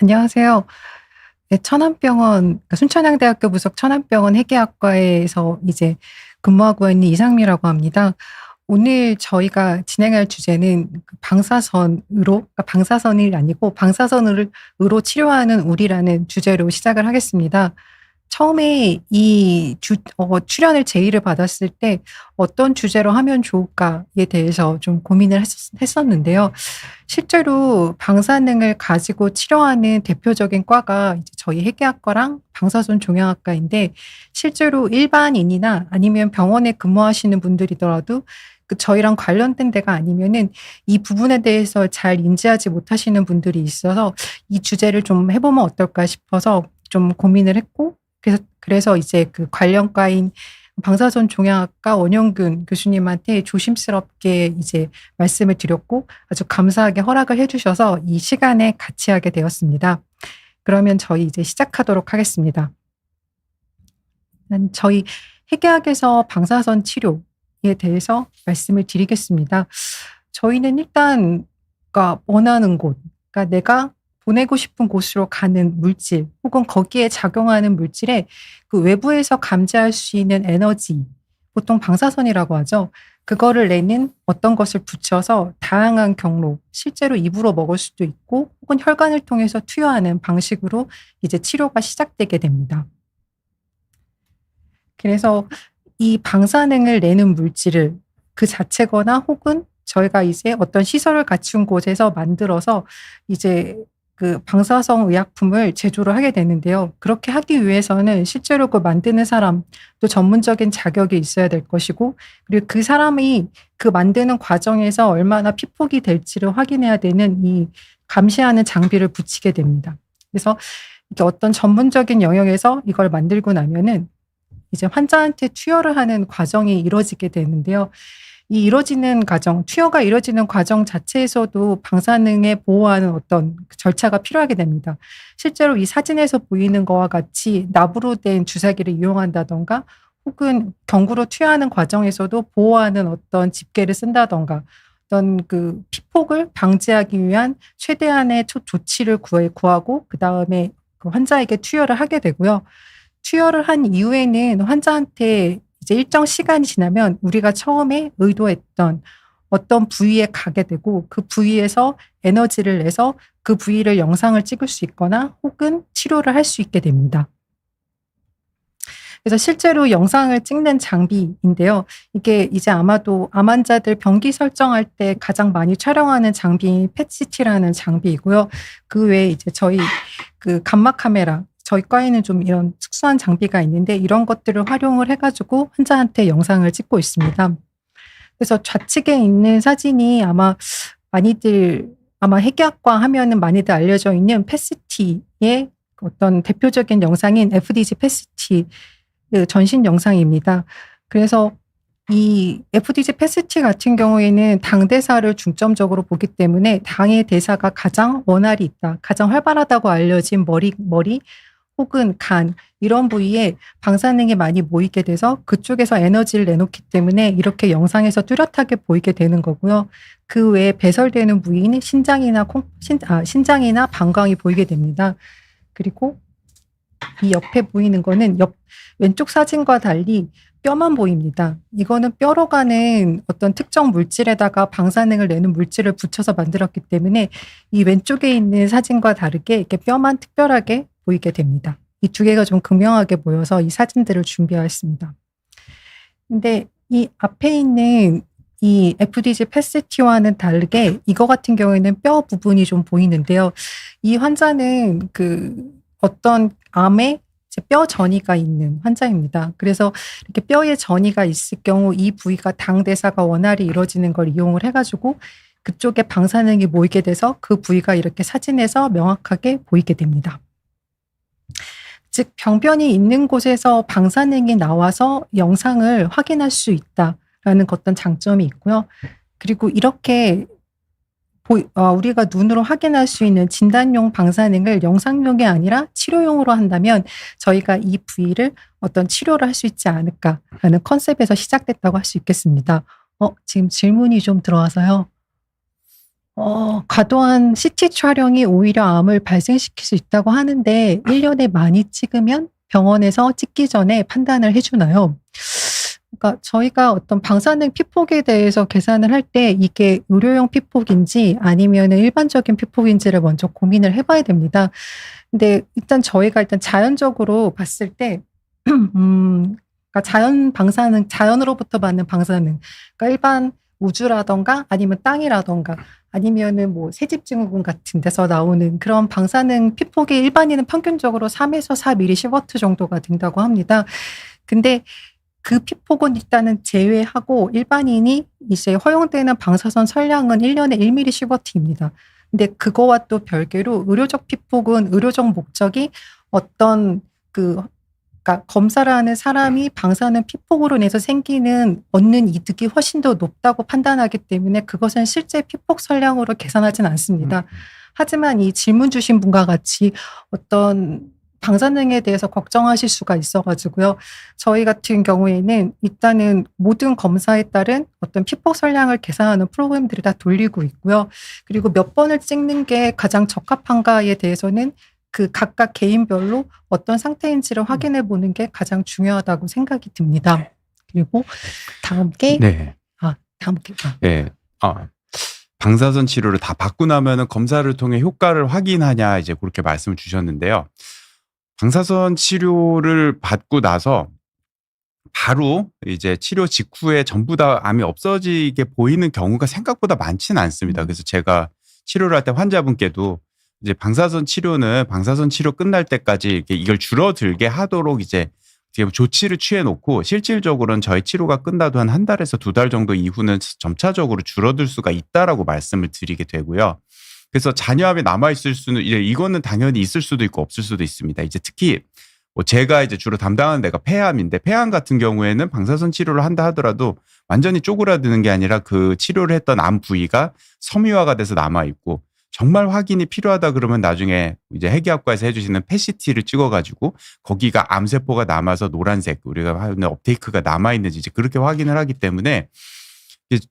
안녕하세요. 네, 천안병원, 그러니까 순천향대학교 부속 천안병원 회계학과에서 이제 근무하고 있는 이상미라고 합니다. 오늘 저희가 진행할 주제는 그 방사선으로, 그러니까 방사선이 아니고 방사선으로 치료하는 우리라는 주제로 시작을 하겠습니다. 처음에 출연을 제의를 받았을 때 어떤 주제로 하면 좋을까에 대해서 좀 고민을 했었는데요. 실제로 방사능을 가지고 치료하는 대표적인 과가 이제 저희 회계학과랑 방사선 종양학과인데, 실제로 일반인이나 아니면 병원에 근무하시는 분들이더라도 그 저희랑 관련된 데가 아니면은 이 부분에 대해서 잘 인지하지 못하시는 분들이 있어서 이 주제를 좀 해보면 어떨까 싶어서 좀 고민을 했고, 그래서 이제 그 관련과인 방사선 종양학과 원영균 교수님한테 조심스럽게 이제 말씀을 드렸고, 아주 감사하게 허락을 해주셔서 이 시간에 같이 하게 되었습니다. 그러면 저희 이제 시작하도록 하겠습니다. 저희 회계학에서 방사선 치료에 대해서 말씀을 드리겠습니다. 저희는 일단, 그러니까 원하는 곳, 그러니까 내가 보내고 싶은 곳으로 가는 물질 혹은 거기에 작용하는 물질에 그 외부에서 감지할 수 있는 에너지, 보통 방사선이라고 하죠. 그거를 내는 어떤 것을 붙여서 다양한 경로, 실제로 입으로 먹을 수도 있고 혹은 혈관을 통해서 투여하는 방식으로 이제 치료가 시작되게 됩니다. 그래서 이 방사능을 내는 물질을 그 자체거나 혹은 저희가 이제 어떤 시설을 갖춘 곳에서 만들어서 이제 그 방사성 의약품을 제조를 하게 되는데요. 그렇게 하기 위해서는 실제로 그 만드는 사람, 또 전문적인 자격이 있어야 될 것이고, 그리고 그 사람이 그 만드는 과정에서 얼마나 피폭이 될지를 확인해야 되는 이 감시하는 장비를 붙이게 됩니다. 그래서 이게 어떤 전문적인 영역에서 이걸 만들고 나면은 이제 환자한테 투여를 하는 과정이 이루어지게 되는데요. 이 이루어지는 과정, 투여가 이루어지는 과정 자체에서도 방사능에 보호하는 어떤 절차가 필요하게 됩니다. 실제로 이 사진에서 보이는 것과 같이 납으로 된 주사기를 이용한다던가 혹은 경구로 투여하는 과정에서도 보호하는 어떤 집게를 쓴다던가 어떤 그 피폭을 방지하기 위한 최대한의 조치를 구하고 그 다음에 그 환자에게 투여를 하게 되고요. 투여를 한 이후에는 환자한테 이제 일정 시간이 지나면 우리가 처음에 의도했던 어떤 부위에 가게 되고 그 부위에서 에너지를 내서 그 부위를 영상을 찍을 수 있거나 혹은 치료를 할 수 있게 됩니다. 그래서 실제로 영상을 찍는 장비인데요. 이게 이제 아마도 암 환자들 병기 설정할 때 가장 많이 촬영하는 장비인 펫시티라는 장비이고요. 그 외에 이제 저희 그 감마 카메라, 저희 과에는 좀 이런 특수한 장비가 있는데 이런 것들을 활용을 해가지고 환자한테 영상을 찍고 있습니다. 그래서 좌측에 있는 사진이 아마 회계학과 하면은 많이들 알려져 있는 패시티의 어떤 대표적인 영상인 FDG 패시티 전신 영상입니다. 그래서 이 FDG 패시티 같은 경우에는 당 대사를 중점적으로 보기 때문에 당의 대사가 가장 원활히 있다, 가장 활발하다고 알려진 머리 혹은 간, 이런 부위에 방사능이 많이 모이게 돼서 그쪽에서 에너지를 내놓기 때문에 이렇게 영상에서 뚜렷하게 보이게 되는 거고요. 그 외에 배설되는 부위는 신장이나 방광이 보이게 됩니다. 그리고 이 옆에 보이는 거는 왼쪽 사진과 달리 뼈만 보입니다. 이거는 뼈로 가는 어떤 특정 물질에다가 방사능을 내는 물질을 붙여서 만들었기 때문에 이 왼쪽에 있는 사진과 다르게 이렇게 뼈만 특별하게 보이게 됩니다. 이 두 개가 좀 극명하게 보여서 이 사진들을 준비하였습니다. 근데 이 앞에 있는 이 FDG 패시티와는 다르게 이거 같은 경우에는 뼈 부분이 좀 보이는데요. 이 환자는 그 어떤 암에 뼈 전이가 있는 환자입니다. 그래서 이렇게 뼈에 전이가 있을 경우 이 부위가 당 대사가 원활히 이루어지는 걸 이용을 해가지고 그쪽에 방사능이 모이게 돼서 그 부위가 이렇게 사진에서 명확하게 보이게 됩니다. 즉 병변이 있는 곳에서 방사능이 나와서 영상을 확인할 수 있다라는 어떤 장점이 있고요. 그리고 이렇게 우리가 눈으로 확인할 수 있는 진단용 방사능을 영상용이 아니라 치료용으로 한다면 저희가 이 부위를 어떤 치료를 할 수 있지 않을까라는 컨셉에서 시작됐다고 할 수 있겠습니다. 지금 질문이 좀 들어와서요. 과도한 CT 촬영이 오히려 암을 발생시킬 수 있다고 하는데 1년에 많이 찍으면 병원에서 찍기 전에 판단을 해 주나요? 그러니까 저희가 어떤 방사능 피폭에 대해서 계산을 할 때 이게 의료용 피폭인지 아니면은 일반적인 피폭인지를 먼저 고민을 해 봐야 됩니다. 근데 일단 저희가 자연적으로 봤을 때 그러니까 자연 방사능, 자연으로부터 받는 방사능, 그러니까 일반 우주라든가 아니면 땅이라든가 아니면은 뭐 새집증후군 같은 데서 나오는 그런 방사능 피폭이 일반인은 평균적으로 3에서 4mSv 정도가 된다고 합니다. 근데 그 피폭은 일단은 제외하고 일반인이 이제 허용되는 방사선 선량은 1년에 1mSv입니다. 근데 그거와 또 별개로 의료적 피폭은 의료적 목적이 어떤 그러니까 검사를 하는 사람이 방사능 피폭으로 인해서 얻는 이득이 훨씬 더 높다고 판단하기 때문에 그것은 실제 피폭 선량으로 계산하진 않습니다. 하지만 이 질문 주신 분과 같이 어떤 방사능에 대해서 걱정하실 수가 있어가지고요. 저희 같은 경우에는 일단은 모든 검사에 따른 어떤 피폭 선량을 계산하는 프로그램들을 다 돌리고 있고요. 그리고 몇 번을 찍는 게 가장 적합한가에 대해서는 그 각각 개인별로 어떤 상태인지를 확인해 보는 게 가장 중요하다고 생각이 듭니다. 그리고 다음 게 네. 예. 방사선 치료를 다 받고 나면은 검사를 통해 효과를 확인하냐 이제 그렇게 말씀을 주셨는데요. 방사선 치료를 받고 나서 바로 이제 치료 직후에 전부 다 암이 없어지게 보이는 경우가 생각보다 많지는 않습니다. 그래서 제가 치료를 할 때 환자분께도 이제 방사선 치료는 방사선 치료 끝날 때까지 이렇게 이걸 줄어들게 하도록 이제 조치를 취해 놓고 실질적으로는 저희 치료가 끝나도 한 달에서 2달 정도 이후는 점차적으로 줄어들 수가 있다라고 말씀을 드리게 되고요. 그래서 잔여암이 남아 있을 수는 이제 이거는 당연히 있을 수도 있고 없을 수도 있습니다. 이제 특히 뭐 제가 이제 주로 담당하는 데가 폐암인데 폐암 같은 경우에는 방사선 치료를 한다 하더라도 완전히 쪼그라드는 게 아니라 그 치료를 했던 암 부위가 섬유화가 돼서 남아 있고 정말 확인이 필요하다 그러면 나중에 이제 해기학과에서 해주시는 PET-CT를 찍어가지고 거기가 암세포가 남아서 노란색 우리가 하는 업테이크가 남아있는지 이제 그렇게 확인을 하기 때문에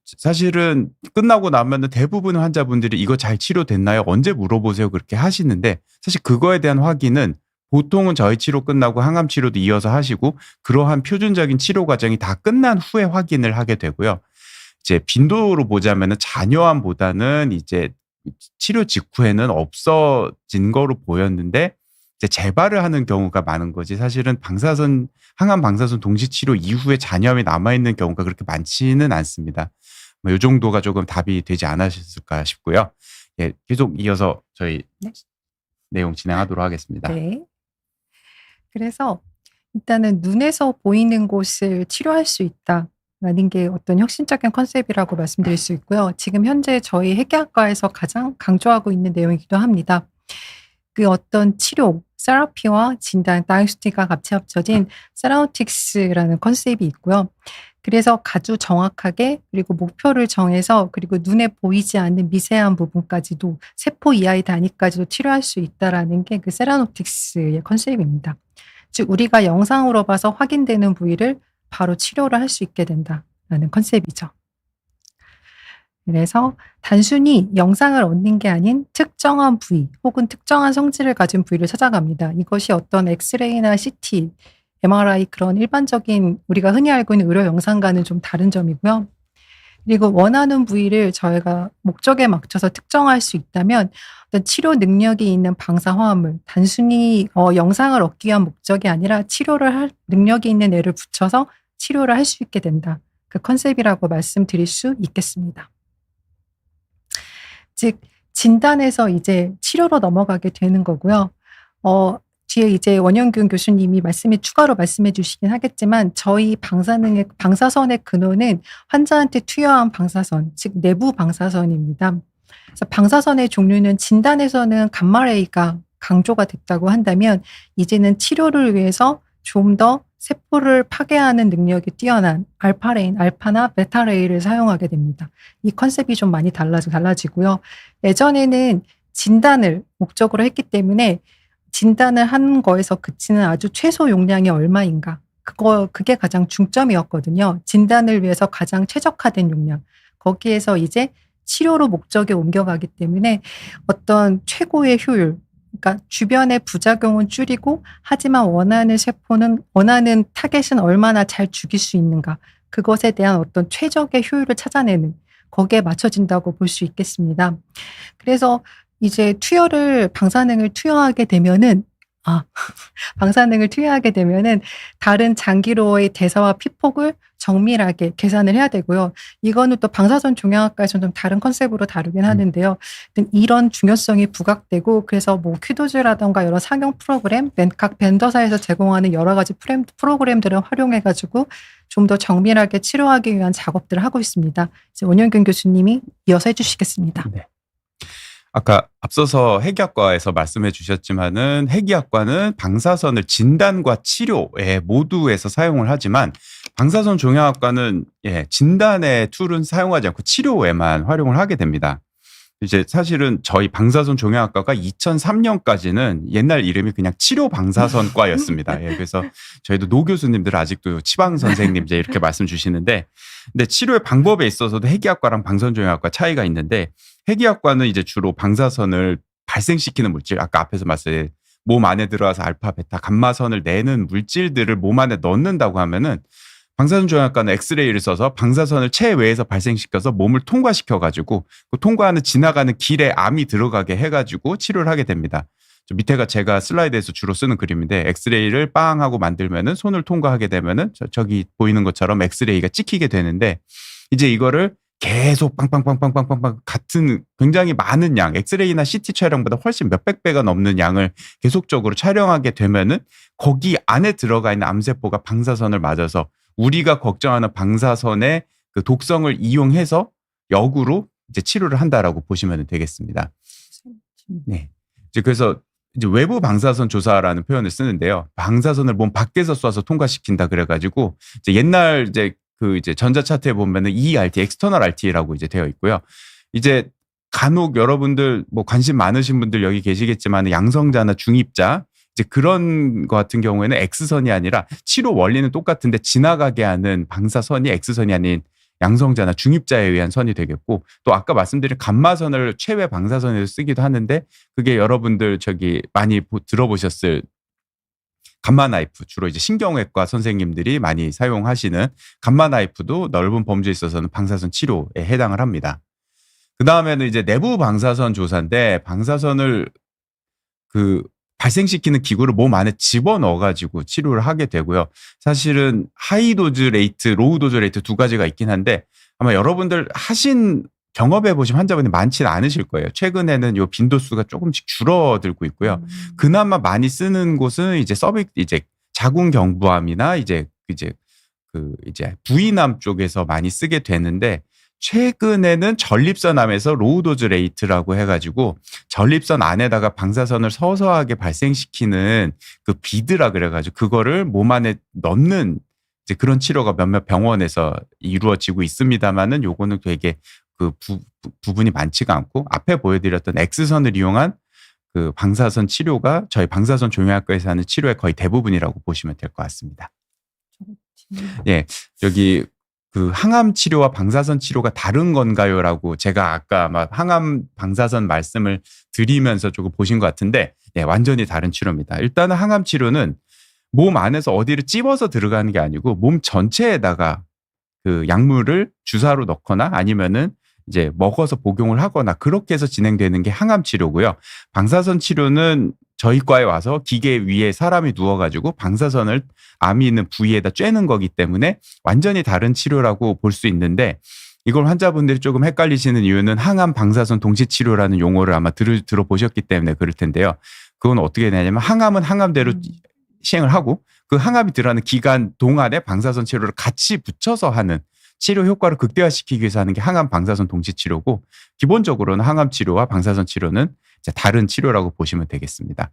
사실은 끝나고 나면은 대부분 환자분들이 이거 잘 치료됐나요? 언제 물어보세요? 그렇게 하시는데 사실 그거에 대한 확인은 보통은 저희 치료 끝나고 항암 치료도 이어서 하시고 그러한 표준적인 치료 과정이 다 끝난 후에 확인을 하게 되고요. 이제 빈도로 보자면은 잔여암보다는 이제 치료 직후에는 없어진 거로 보였는데 이제 재발을 하는 경우가 많은 거지 사실은 항암 방사선 동시 치료 이후에 잔여암이 남아있는 경우가 그렇게 많지는 않습니다. 뭐 이 정도가 조금 답이 되지 않으셨을까 싶고요. 예, 계속 이어서 저희 내용 진행하도록 하겠습니다. 네. 그래서 일단은 눈에서 보이는 곳을 치료할 수 있다라는 게 어떤 혁신적인 컨셉이라고 말씀드릴 수 있고요. 지금 현재 저희 해기학과에서 가장 강조하고 있는 내용이기도 합니다. 그 어떤 치료, 세라피와 진단, 다이agnostic가 같이 합쳐진 세라노틱스라는 컨셉이 있고요. 그래서 아주 정확하게 그리고 목표를 정해서 그리고 눈에 보이지 않는 미세한 부분까지도 세포 이하의 단위까지도 치료할 수 있다라는 게 그 세라노틱스의 컨셉입니다. 즉 우리가 영상으로 봐서 확인되는 부위를 바로 치료를 할 수 있게 된다라는 컨셉이죠. 그래서 단순히 영상을 얻는 게 아닌 특정한 부위 혹은 특정한 성질을 가진 부위를 찾아갑니다. 이것이 어떤 엑스레이나 CT, MRI 그런 일반적인 우리가 흔히 알고 있는 의료 영상과는 좀 다른 점이고요. 그리고 원하는 부위를 저희가 목적에 맞춰서 특정할 수 있다면 어떤 치료 능력이 있는 방사화합물, 단순히 영상을 얻기 위한 목적이 아니라 치료를 할 능력이 있는 애를 붙여서 치료를 할 수 있게 된다. 그 컨셉이라고 말씀드릴 수 있겠습니다. 즉 진단에서 이제 치료로 넘어가게 되는 거고요. 뒤에 이제 원영균 교수님이 추가로 말씀해 주시긴 하겠지만 저희 방사선의 근원은 환자한테 투여한 방사선, 즉 내부 방사선입니다. 그래서 방사선의 종류는 진단에서는 감마레이가 강조가 됐다고 한다면 이제는 치료를 위해서 좀 더 세포를 파괴하는 능력이 뛰어난 알파나 베타레이를 사용하게 됩니다. 이 컨셉이 좀 많이 달라지고요. 예전에는 진단을 목적으로 했기 때문에 진단을 하는 거에서 그치는 아주 최소 용량이 얼마인가. 그게 가장 중점이었거든요. 진단을 위해서 가장 최적화된 용량. 거기에서 이제 치료로 목적에 옮겨가기 때문에 어떤 최고의 효율, 그러니까 주변의 부작용은 줄이고 하지만 원하는 세포는 원하는 타겟은 얼마나 잘 죽일 수 있는가, 그것에 대한 어떤 최적의 효율을 찾아내는, 거기에 맞춰진다고 볼 수 있겠습니다. 그래서 이제 방사능을 투여하게 되면은 방사능을 투여하게 되면은 다른 장기로의 대사와 피폭을 정밀하게 계산을 해야 되고요. 이거는 또 방사선 종양학과에서는 좀 다른 컨셉으로 다루긴 하는데요. 이런 중요성이 부각되고, 그래서 뭐 퀴도즈라던가 여러 상용 프로그램, 각 벤더사에서 제공하는 여러 가지 프로그램들을 활용해가지고 좀 더 정밀하게 치료하기 위한 작업들을 하고 있습니다. 이제 원영균 교수님이 이어서 해주시겠습니다. 네. 아까 앞서서 해기학과에서 말씀해 주셨지만은 해기학과는 방사선을 진단과 치료에 모두에서 사용을 하지만 방사선 종양학과는 진단의 툴은 사용하지 않고 치료에만 활용을 하게 됩니다. 이제 사실은 저희 방사선 종양학과가 2003년까지는 옛날 이름이 그냥 치료 방사선과였습니다. 그래서 저희도 노 교수님들 아직도 치방 선생님 이제 이렇게 말씀 주시는데, 근데 치료의 방법에 있어서도 해기학과랑 방사선 종양학과 차이가 있는데, 해기학과는 이제 주로 방사선을 발생시키는 물질, 아까 앞에서 말씀드린 몸 안에 들어와서 알파, 베타, 감마선을 내는 물질들을 몸 안에 넣는다고 하면은 방사선 종양학과는 엑스레이를 써서 방사선을 체외에서 발생시켜서 몸을 통과시켜가지고 그 통과하는 지나가는 길에 암이 들어가게 해가지고 치료를 하게 됩니다. 밑에가 제가 슬라이드에서 주로 쓰는 그림인데, 엑스레이를 빵 하고 만들면은 손을 통과하게 되면은 저기 보이는 것처럼 엑스레이가 찍히게 되는데, 이제 이거를 계속 빵빵빵빵빵빵 같은 굉장히 많은 양, 엑스레이나 CT 촬영보다 훨씬 몇백 배가 넘는 양을 계속적으로 촬영하게 되면은 거기 안에 들어가 있는 암세포가 방사선을 맞아서 우리가 걱정하는 방사선의 그 독성을 이용해서 역으로 이제 치료를 한다라고 보시면 되겠습니다. 네. 이제 그래서 이제 외부 방사선 조사라는 표현을 쓰는데요. 방사선을 몸 밖에서 쏴서 통과시킨다 그래가지고 이제 옛날 이제 전자 차트에 보면은 ERT, external RT라고 이제 되어 있고요. 이제 간혹 여러분들 뭐 관심 많으신 분들 여기 계시겠지만 양성자나 중입자, 이제 그런 거 같은 경우에는 X선이 아니라 치료 원리는 똑같은데 지나가게 하는 방사선이 X선이 아닌 양성자나 중입자에 의한 선이 되겠고, 또 아까 말씀드린 감마선을 체외 방사선에서 쓰기도 하는데, 그게 여러분들 저기 많이 들어보셨을 감마 나이프, 주로 이제 신경외과 선생님들이 많이 사용하시는 감마 나이프도 넓은 범주에 있어서는 방사선 치료에 해당을 합니다. 그 다음에는 이제 내부 방사선 조사인데, 방사선을 발생시키는 기구를 몸 안에 집어넣어가지고 치료를 하게 되고요. 사실은 하이도즈 레이트, 로우도즈 레이트 두 가지가 있긴 한데, 아마 여러분들 경험해 보신 환자분이 많지는 않으실 거예요. 최근에는 요 빈도수가 조금씩 줄어들고 있고요. 그나마 많이 쓰는 곳은 이제 자궁경부암이나 이제 부인암 쪽에서 많이 쓰게 되는데, 최근에는 전립선암에서 로우도즈 레이트라고 해가지고 전립선 안에다가 방사선을 서서하게 발생시키는 그 비드라 그래가지고 그거를 몸 안에 넣는 이제 그런 치료가 몇몇 병원에서 이루어지고 있습니다만은, 요거는 되게 부분이 많지가 않고, 앞에 보여드렸던 X선을 이용한 그 방사선 치료가 저희 방사선 종양학과에서 하는 치료의 거의 대부분이라고 보시면 될 것 같습니다. 여기 항암 치료와 방사선 치료가 다른 건가요?라고 제가 아까 항암 방사선 말씀을 드리면서 조금 보신 것 같은데, 완전히 다른 치료입니다. 일단은 항암 치료는 몸 안에서 어디를 찝어서 들어가는 게 아니고 몸 전체에다가 그 약물을 주사로 넣거나 아니면은 이제 먹어서 복용을 하거나 그렇게 해서 진행되는 게 항암 치료고요. 방사선 치료는 저희 과에 와서 기계 위에 사람이 누워가지고 방사선을 암이 있는 부위에다 쬐는 거기 때문에 완전히 다른 치료라고 볼 수 있는데, 이걸 환자분들이 조금 헷갈리시는 이유는 항암 방사선 동시치료라는 용어를 아마 들어보셨기 때문에 그럴 텐데요. 그건 어떻게 되냐면, 항암은 항암대로 시행을 하고 그 항암이 들어가는 기간 동안에 방사선 치료를 같이 붙여서 하는, 치료 효과를 극대화시키기 위해서 하는 게 항암 방사선 동시치료고, 기본적으로는 항암 치료와 방사선 치료는 다른 치료라고 보시면 되겠습니다.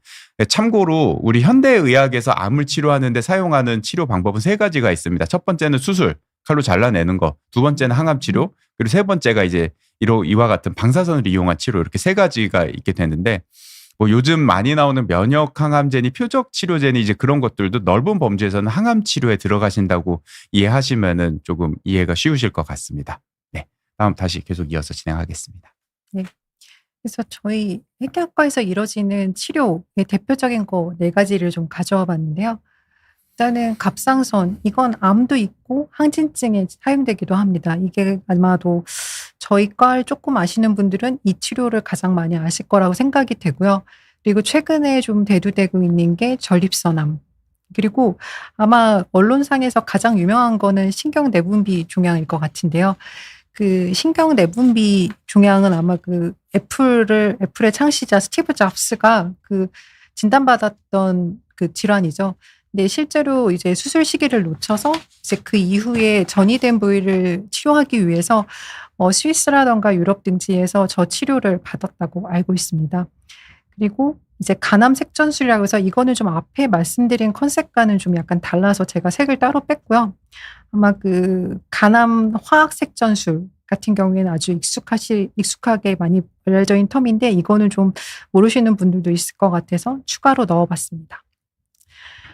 참고로 우리 현대의학에서 암을 치료하는데 사용하는 치료 방법은 세 가지가 있습니다. 첫 번째는 수술, 칼로 잘라내는 거. 두 번째는 항암 치료. 그리고 세 번째가 이제 이와 같은 방사선을 이용한 치료, 이렇게 세 가지가 있게 되는데, 뭐 요즘 많이 나오는 면역 항암제니 표적 치료제니 이제 그런 것들도 넓은 범주에서는 항암 치료에 들어가신다고 이해하시면은 조금 이해가 쉬우실 것 같습니다. 네. 다음 다시 계속 이어서 진행하겠습니다. 네. 그래서 저희 회계학과에서 이루어지는 치료의 대표적인 거 4가지를 좀 가져와 봤는데요. 일단은 갑상선, 이건 암도 있고 항진증에 사용되기도 합니다. 이게 아마도 저희 과를 조금 아시는 분들은 이 치료를 가장 많이 아실 거라고 생각이 되고요. 그리고 최근에 좀 대두되고 있는 게 전립선암. 그리고 아마 언론상에서 가장 유명한 거는 신경내분비 종양일 것 같은데요. 그 신경내분비 종양은 아마 그 애플의 창시자 스티브 잡스가 그 진단받았던 그 질환이죠. 근데 실제로 이제 수술 시기를 놓쳐서 이제 그 이후에 전이된 부위를 치료하기 위해서 스위스라던가 유럽 등지에서 저 치료를 받았다고 알고 있습니다. 그리고 이제 간암 색전술이라고 해서 이거는 좀 앞에 말씀드린 컨셉과는 좀 약간 달라서 제가 색을 따로 뺐고요. 아마 그 간암 화학 색전술 같은 경우에는 아주 익숙하게 많이 알려져 있는 텀인데 이거는 좀 모르시는 분들도 있을 것 같아서 추가로 넣어봤습니다.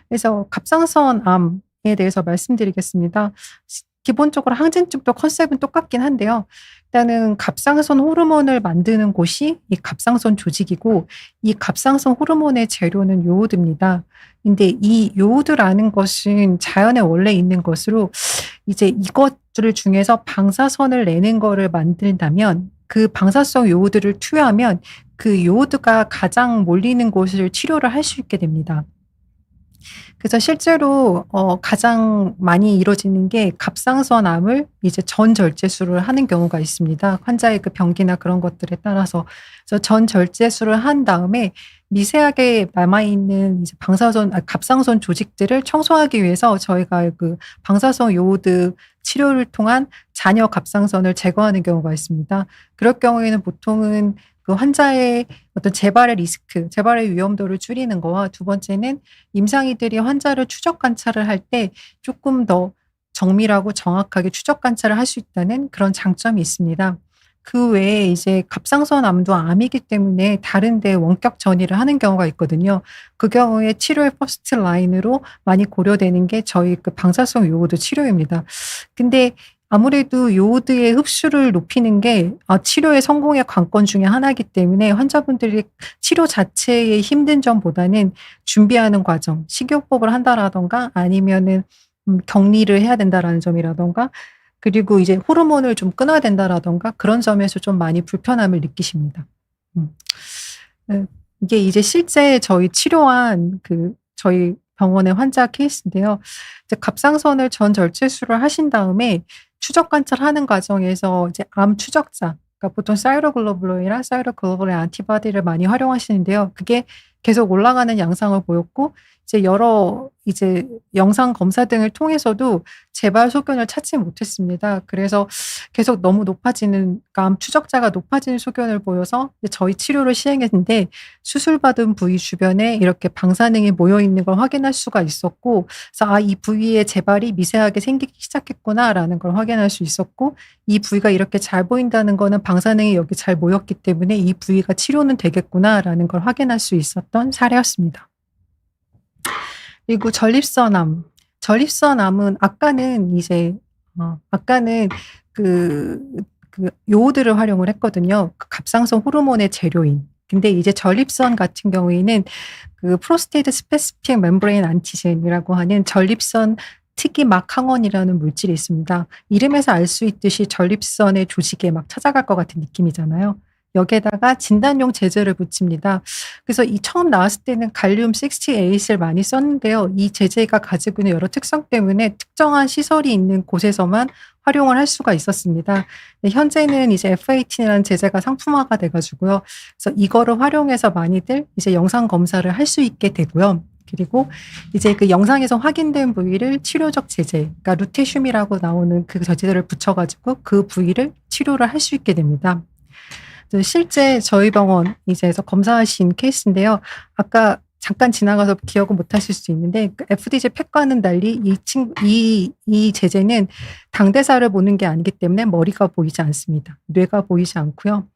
그래서 갑상선암에 대해서 말씀드리겠습니다. 기본적으로 항진증도 컨셉은 똑같긴 한데요. 일단은 갑상선 호르몬을 만드는 곳이 이 갑상선 조직이고 이 갑상선 호르몬의 재료는 요오드입니다. 근데 이 요오드라는 것은 자연에 원래 있는 것으로 이제 이것들 중에서 방사선을 내는 거를 만든다면 그 방사성 요오드를 투여하면 그 요오드가 가장 몰리는 곳을 치료를 할 수 있게 됩니다. 그래서 실제로 가장 많이 이루어지는 게 갑상선암을 이제 전절제술을 하는 경우가 있습니다. 환자의 그 병기나 그런 것들에 따라서. 그래서 전절제술을 한 다음에 미세하게 남아있는 이제 갑상선 조직들을 청소하기 위해서 저희가 그 방사성 요오드 치료를 통한 잔여 갑상선을 제거하는 경우가 있습니다. 그럴 경우에는 보통은 그 환자의 어떤 재발의 리스크, 재발의 위험도를 줄이는 거와 두 번째는 임상의들이 환자를 추적 관찰을 할 때 조금 더 정밀하고 정확하게 추적 관찰을 할 수 있다는 그런 장점이 있습니다. 그 외에 이제 갑상선암도 암이기 때문에 다른 데 원격 전이를 하는 경우가 있거든요. 그 경우에 치료의 퍼스트 라인으로 많이 고려되는 게 저희 그 방사성 요오드 치료입니다. 근데 아무래도 요오드의 흡수를 높이는 게 치료의 성공의 관건 중에 하나이기 때문에 환자분들이 치료 자체의 힘든 점보다는 준비하는 과정, 식이요법을 한다라던가 아니면은 격리를 해야 된다라는 점이라던가 그리고 이제 호르몬을 좀 끊어야 된다라던가 그런 점에서 좀 많이 불편함을 느끼십니다. 이게 이제 실제 저희 치료한 저희 병원의 환자 케이스인데요. 이제 갑상선을 전절제술을 하신 다음에 추적 관찰하는 과정에서 이제 암 추적자, 그러니까 보통 사이로글로불린이나 사이로글로불린 안티바디를 많이 활용하시는데요. 그게 계속 올라가는 양상을 보였고 이제 여러 이제 영상 검사 등을 통해서도 재발 소견을 찾지 못했습니다. 그래서 계속 너무 높아지는 그러니까 암 추적자가 높아지는 소견을 보여서 저희 치료를 시행했는데 수술받은 부위 주변에 이렇게 방사능이 모여 있는 걸 확인할 수가 있었고 그래서 이 부위에 재발이 미세하게 생기기 시작했구나라는 걸 확인할 수 있었고 이 부위가 이렇게 잘 보인다는 거는 방사능이 여기 잘 모였기 때문에 이 부위가 치료는 되겠구나라는 걸 확인할 수 있었던 사례였습니다. 그리고 전립선암은 아까는 그 요오드를 활용을 했거든요. 그 갑상선 호르몬의 재료인. 근데 이제 전립선 같은 경우에는 그 프로스테이트 스페시픽 멤브레인 안티젠이라고 하는 전립선 특이 막 항원이라는 물질이 있습니다. 이름에서 알 수 있듯이 전립선의 조직에 막 찾아갈 것 같은 느낌이잖아요. 여기에다가 진단용 제제를 붙입니다. 그래서 이 처음 나왔을 때는 갈륨 68을 많이 썼는데요. 이 제제가 가지고 있는 여러 특성 때문에 특정한 시설이 있는 곳에서만 활용을 할 수가 있었습니다. 현재는 이제 F18이라는 제제가 상품화가 돼가지고요. 그래서 이거를 활용해서 많이들 이제 영상 검사를 할 수 있게 되고요. 그리고 이제 그 영상에서 확인된 부위를 치료적 제제, 그러니까 루테슘이라고 나오는 그 제제를 붙여가지고 그 부위를 치료를 할 수 있게 됩니다. 실제 저희 병원 이제서 검사하신 케이스인데요. 아까 잠깐 지나가서 기억은 못 하실 수 있는데 FDG 팩과는 달리 이 제제는 당대사를 보는 게 아니기 때문에 머리가 보이지 않습니다. 뇌가 보이지 않고요.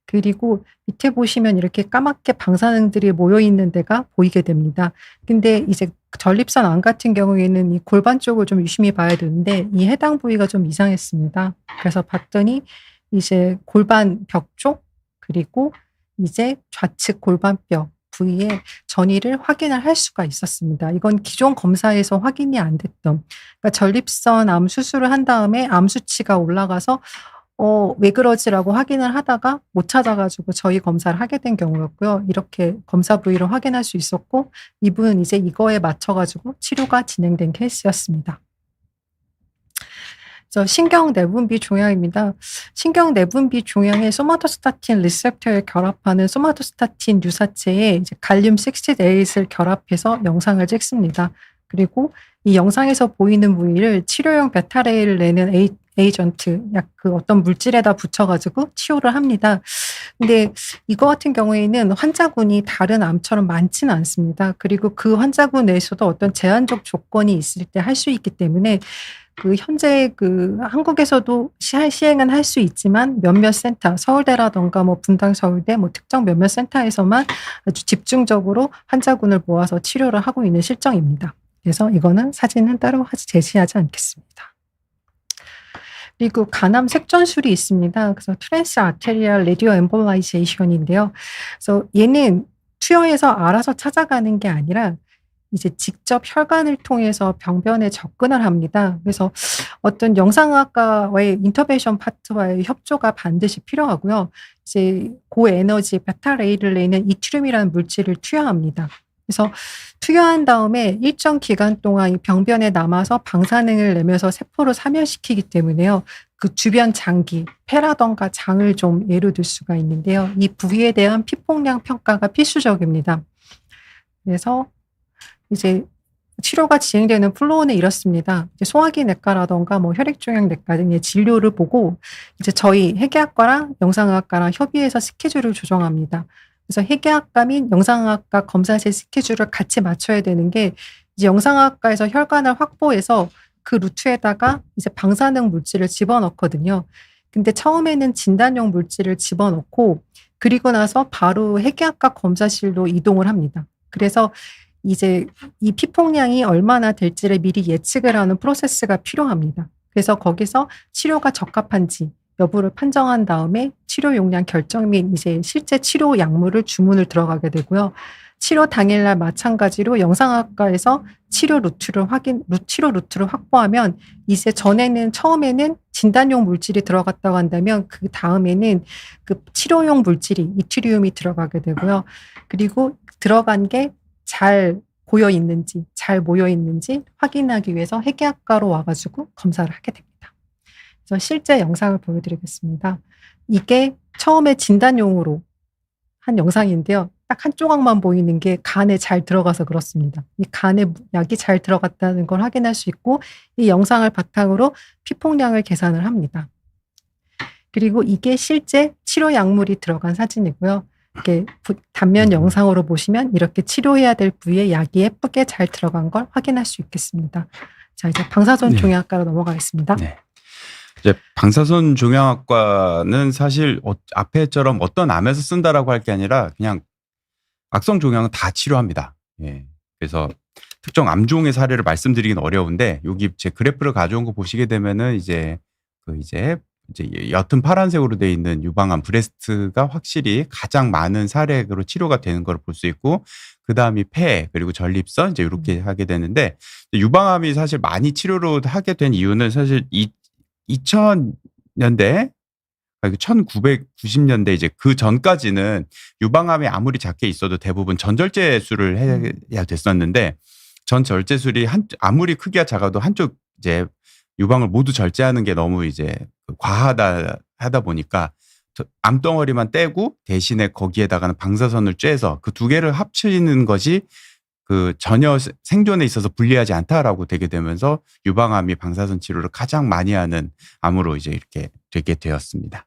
그리고 밑에 보시면 이렇게 까맣게 방사능들이 모여 있는 데가 보이게 됩니다. 근데 이제 전립선 암 같은 경우에는 이 골반 쪽을 좀 유심히 봐야 되는데 이 해당 부위가 좀 이상했습니다. 그래서 봤더니 이제 골반 벽 쪽 그리고 이제 좌측 골반뼈 부위에 전이를 확인을 할 수가 있었습니다. 이건 기존 검사에서 확인이 안 됐던, 그러니까 전립선 암 수술을 한 다음에 암 수치가 올라가서 왜 그러지라고 확인을 하다가 못 찾아가지고 저희 검사를 하게 된 경우였고요. 이렇게 검사 부위를 확인할 수 있었고, 이분은 이제 이거에 맞춰가지고 치료가 진행된 케이스였습니다. 신경 내분비 종양입니다. 신경 내분비 종양에 소마토스타틴 리셉터에 결합하는 소마토스타틴 유사체에 이제 갈륨 68을 결합해서 영상을 찍습니다. 그리고 이 영상에서 보이는 부위를 치료용 베타레이를 내는 에이전트, 약 그 어떤 물질에다 붙여가지고 치료를 합니다. 근데 이거 같은 경우에는 환자군이 다른 암처럼 많지는 않습니다. 그리고 그 환자군 내에서도 어떤 제한적 조건이 있을 때 할 수 있기 때문에 그 현재 그 한국에서도 시행은 할 수 있지만 몇몇 센터, 서울대라던가 뭐 분당 서울대 뭐 특정 몇몇 센터에서만 아주 집중적으로 환자군을 모아서 치료를 하고 있는 실정입니다. 그래서 이거는 사진은 따로 제시하지 않겠습니다. 그리고 간암 색전술이 있습니다. 그래서 트랜스 아테리얼 레디오 엠볼라이제이션인데요. 그래서 얘는 투여에서 알아서 찾아가는 게 아니라 이제 직접 혈관을 통해서 병변에 접근을 합니다. 그래서 어떤 영상학과와의 인터벤션 파트와의 협조가 반드시 필요하고요. 이제 고에너지 베타레이를 내는 이트륨이라는 물질을 투여합니다. 그래서 투여한 다음에 일정 기간 동안 이 병변에 남아서 방사능을 내면서 세포를 사멸시키기 때문에요. 그 주변 장기, 폐라던가 장을 좀 예로 들 수가 있는데요. 이 부위에 대한 피폭량 평가가 필수적입니다. 그래서 이제 치료가 진행되는 플로우는 이렇습니다. 이제 소화기 내과라던가 뭐 혈액종양내과 등의 진료를 보고 이제 저희 해계학과랑 영상학과랑 협의해서 스케줄을 조정합니다. 그래서 해계학과 및 영상학과 검사실 스케줄을 같이 맞춰야 되는 게 이제 영상학과에서 혈관을 확보해서 그 루트에다가 이제 방사능 물질을 집어넣거든요. 근데 처음에는 진단용 물질을 집어넣고 그리고 나서 바로 해계학과 검사실로 이동을 합니다. 그래서 이제 이 피폭량이 얼마나 될지를 미리 예측을 하는 프로세스가 필요합니다. 그래서 거기서 치료가 적합한지 여부를 판정한 다음에 치료 용량 결정 및 이제 실제 치료 약물을 주문을 들어가게 되고요. 치료 당일날 마찬가지로 영상학과에서 치료 루트를 확보하면 이제 처음에는 진단용 물질이 들어갔다고 한다면 그 다음에는 그 치료용 물질이 이트리움이 들어가게 되고요. 그리고 들어간 게 잘 고여 있는지, 잘 모여 있는지 확인하기 위해서 해계학과로 와가지고 검사를 하게 됩니다. 그래서 실제 영상을 보여드리겠습니다. 이게 처음에 진단용으로 한 영상인데요. 딱 한 조각만 보이는 게 간에 잘 들어가서 그렇습니다. 이 간에 약이 잘 들어갔다는 걸 확인할 수 있고 이 영상을 바탕으로 피폭량을 계산을 합니다. 그리고 이게 실제 치료 약물이 들어간 사진이고요. 이렇게 단면 영상으로 보시면 이렇게 치료해야 될 부위에 약이 예쁘게 잘 들어간 걸 확인할 수 있겠습니다. 자, 이제 방사선 종양학과로 넘어가겠습니다. 네. 이제 방사선 종양학과는 사실 앞에처럼 어떤 암에서 쓴다라고 할 게 아니라 그냥 악성 종양은 다 치료합니다. 예. 그래서 특정 암종의 사례를 말씀드리긴 어려운데 여기 제 그래프를 가져온 거 보시게 되면은 이제 옅은 파란색으로 되어 있는 유방암 브레스트가 확실히 가장 많은 사례로 치료가 되는 걸 볼 수 있고 그다음이 폐 그리고 전립선 이제 이렇게 하게 되는데 유방암이 사실 많이 치료를 하게 된 이유는 사실 2000년대 1990년대 이제 그 전까지는 유방암이 아무리 작게 있어도 대부분 전절제술을 해야 됐었는데 전절제술이 아무리 크기가 작아도 한쪽 이제 유방을 모두 절제하는 게 너무 이제 하다 보니까 암덩어리만 떼고 대신에 거기에다가는 방사선을 쬐서 그 두 개를 합치는 것이 그 전혀 생존에 있어서 불리하지 않다라고 되게 되면서 유방암이 방사선 치료를 가장 많이 하는 암으로 이제 이렇게 되게 되었습니다.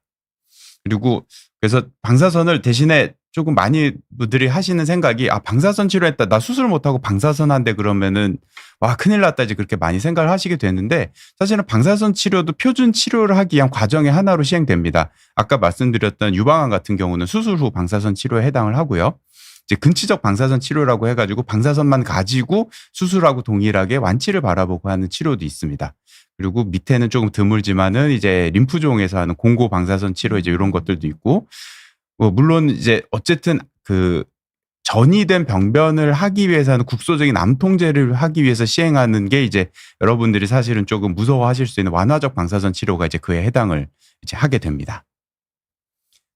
그리고 그래서 방사선을 대신에 조금 많이 분들이 하시는 생각이 방사선 치료했다. 나 수술 못하고 방사선 한대 그러면은 와 큰일 났다 이제 그렇게 많이 생각을 하시게 되는데 사실은 방사선 치료도 표준 치료를 하기 위한 과정의 하나로 시행됩니다. 아까 말씀드렸던 유방암 같은 경우는 수술 후 방사선 치료에 해당을 하고요. 이제 근치적 방사선 치료라고 해가지고 방사선만 가지고 수술하고 동일하게 완치를 바라보고 하는 치료도 있습니다. 그리고 밑에는 조금 드물지만은 이제 림프종에서 하는 공고 방사선 치료 이제 이런 것들도 있고, 물론 이제 어쨌든 그 전이된 병변을 하기 위해서는 국소적인 암 통제를 하기 위해서 시행하는 게 이제 여러분들이 사실은 조금 무서워하실 수 있는 완화적 방사선 치료가 이제 그에 해당을 이제 하게 됩니다.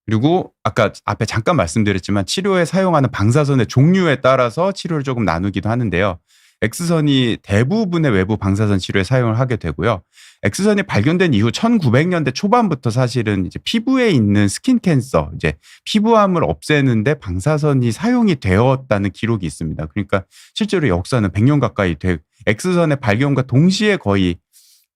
그리고 아까 앞에 잠깐 말씀드렸지만 치료에 사용하는 방사선의 종류에 따라서 치료를 조금 나누기도 하는데요. X선이 대부분의 외부 방사선 치료에 사용을 하게 되고요. X선이 발견된 이후 1900년대 초반부터 사실은 이제 피부에 있는 스킨 캔서, 이제 피부암을 없애는데 방사선이 사용이 되었다는 기록이 있습니다. 그러니까 실제로 역사는 100년 가까이 X선의 발견과 동시에 거의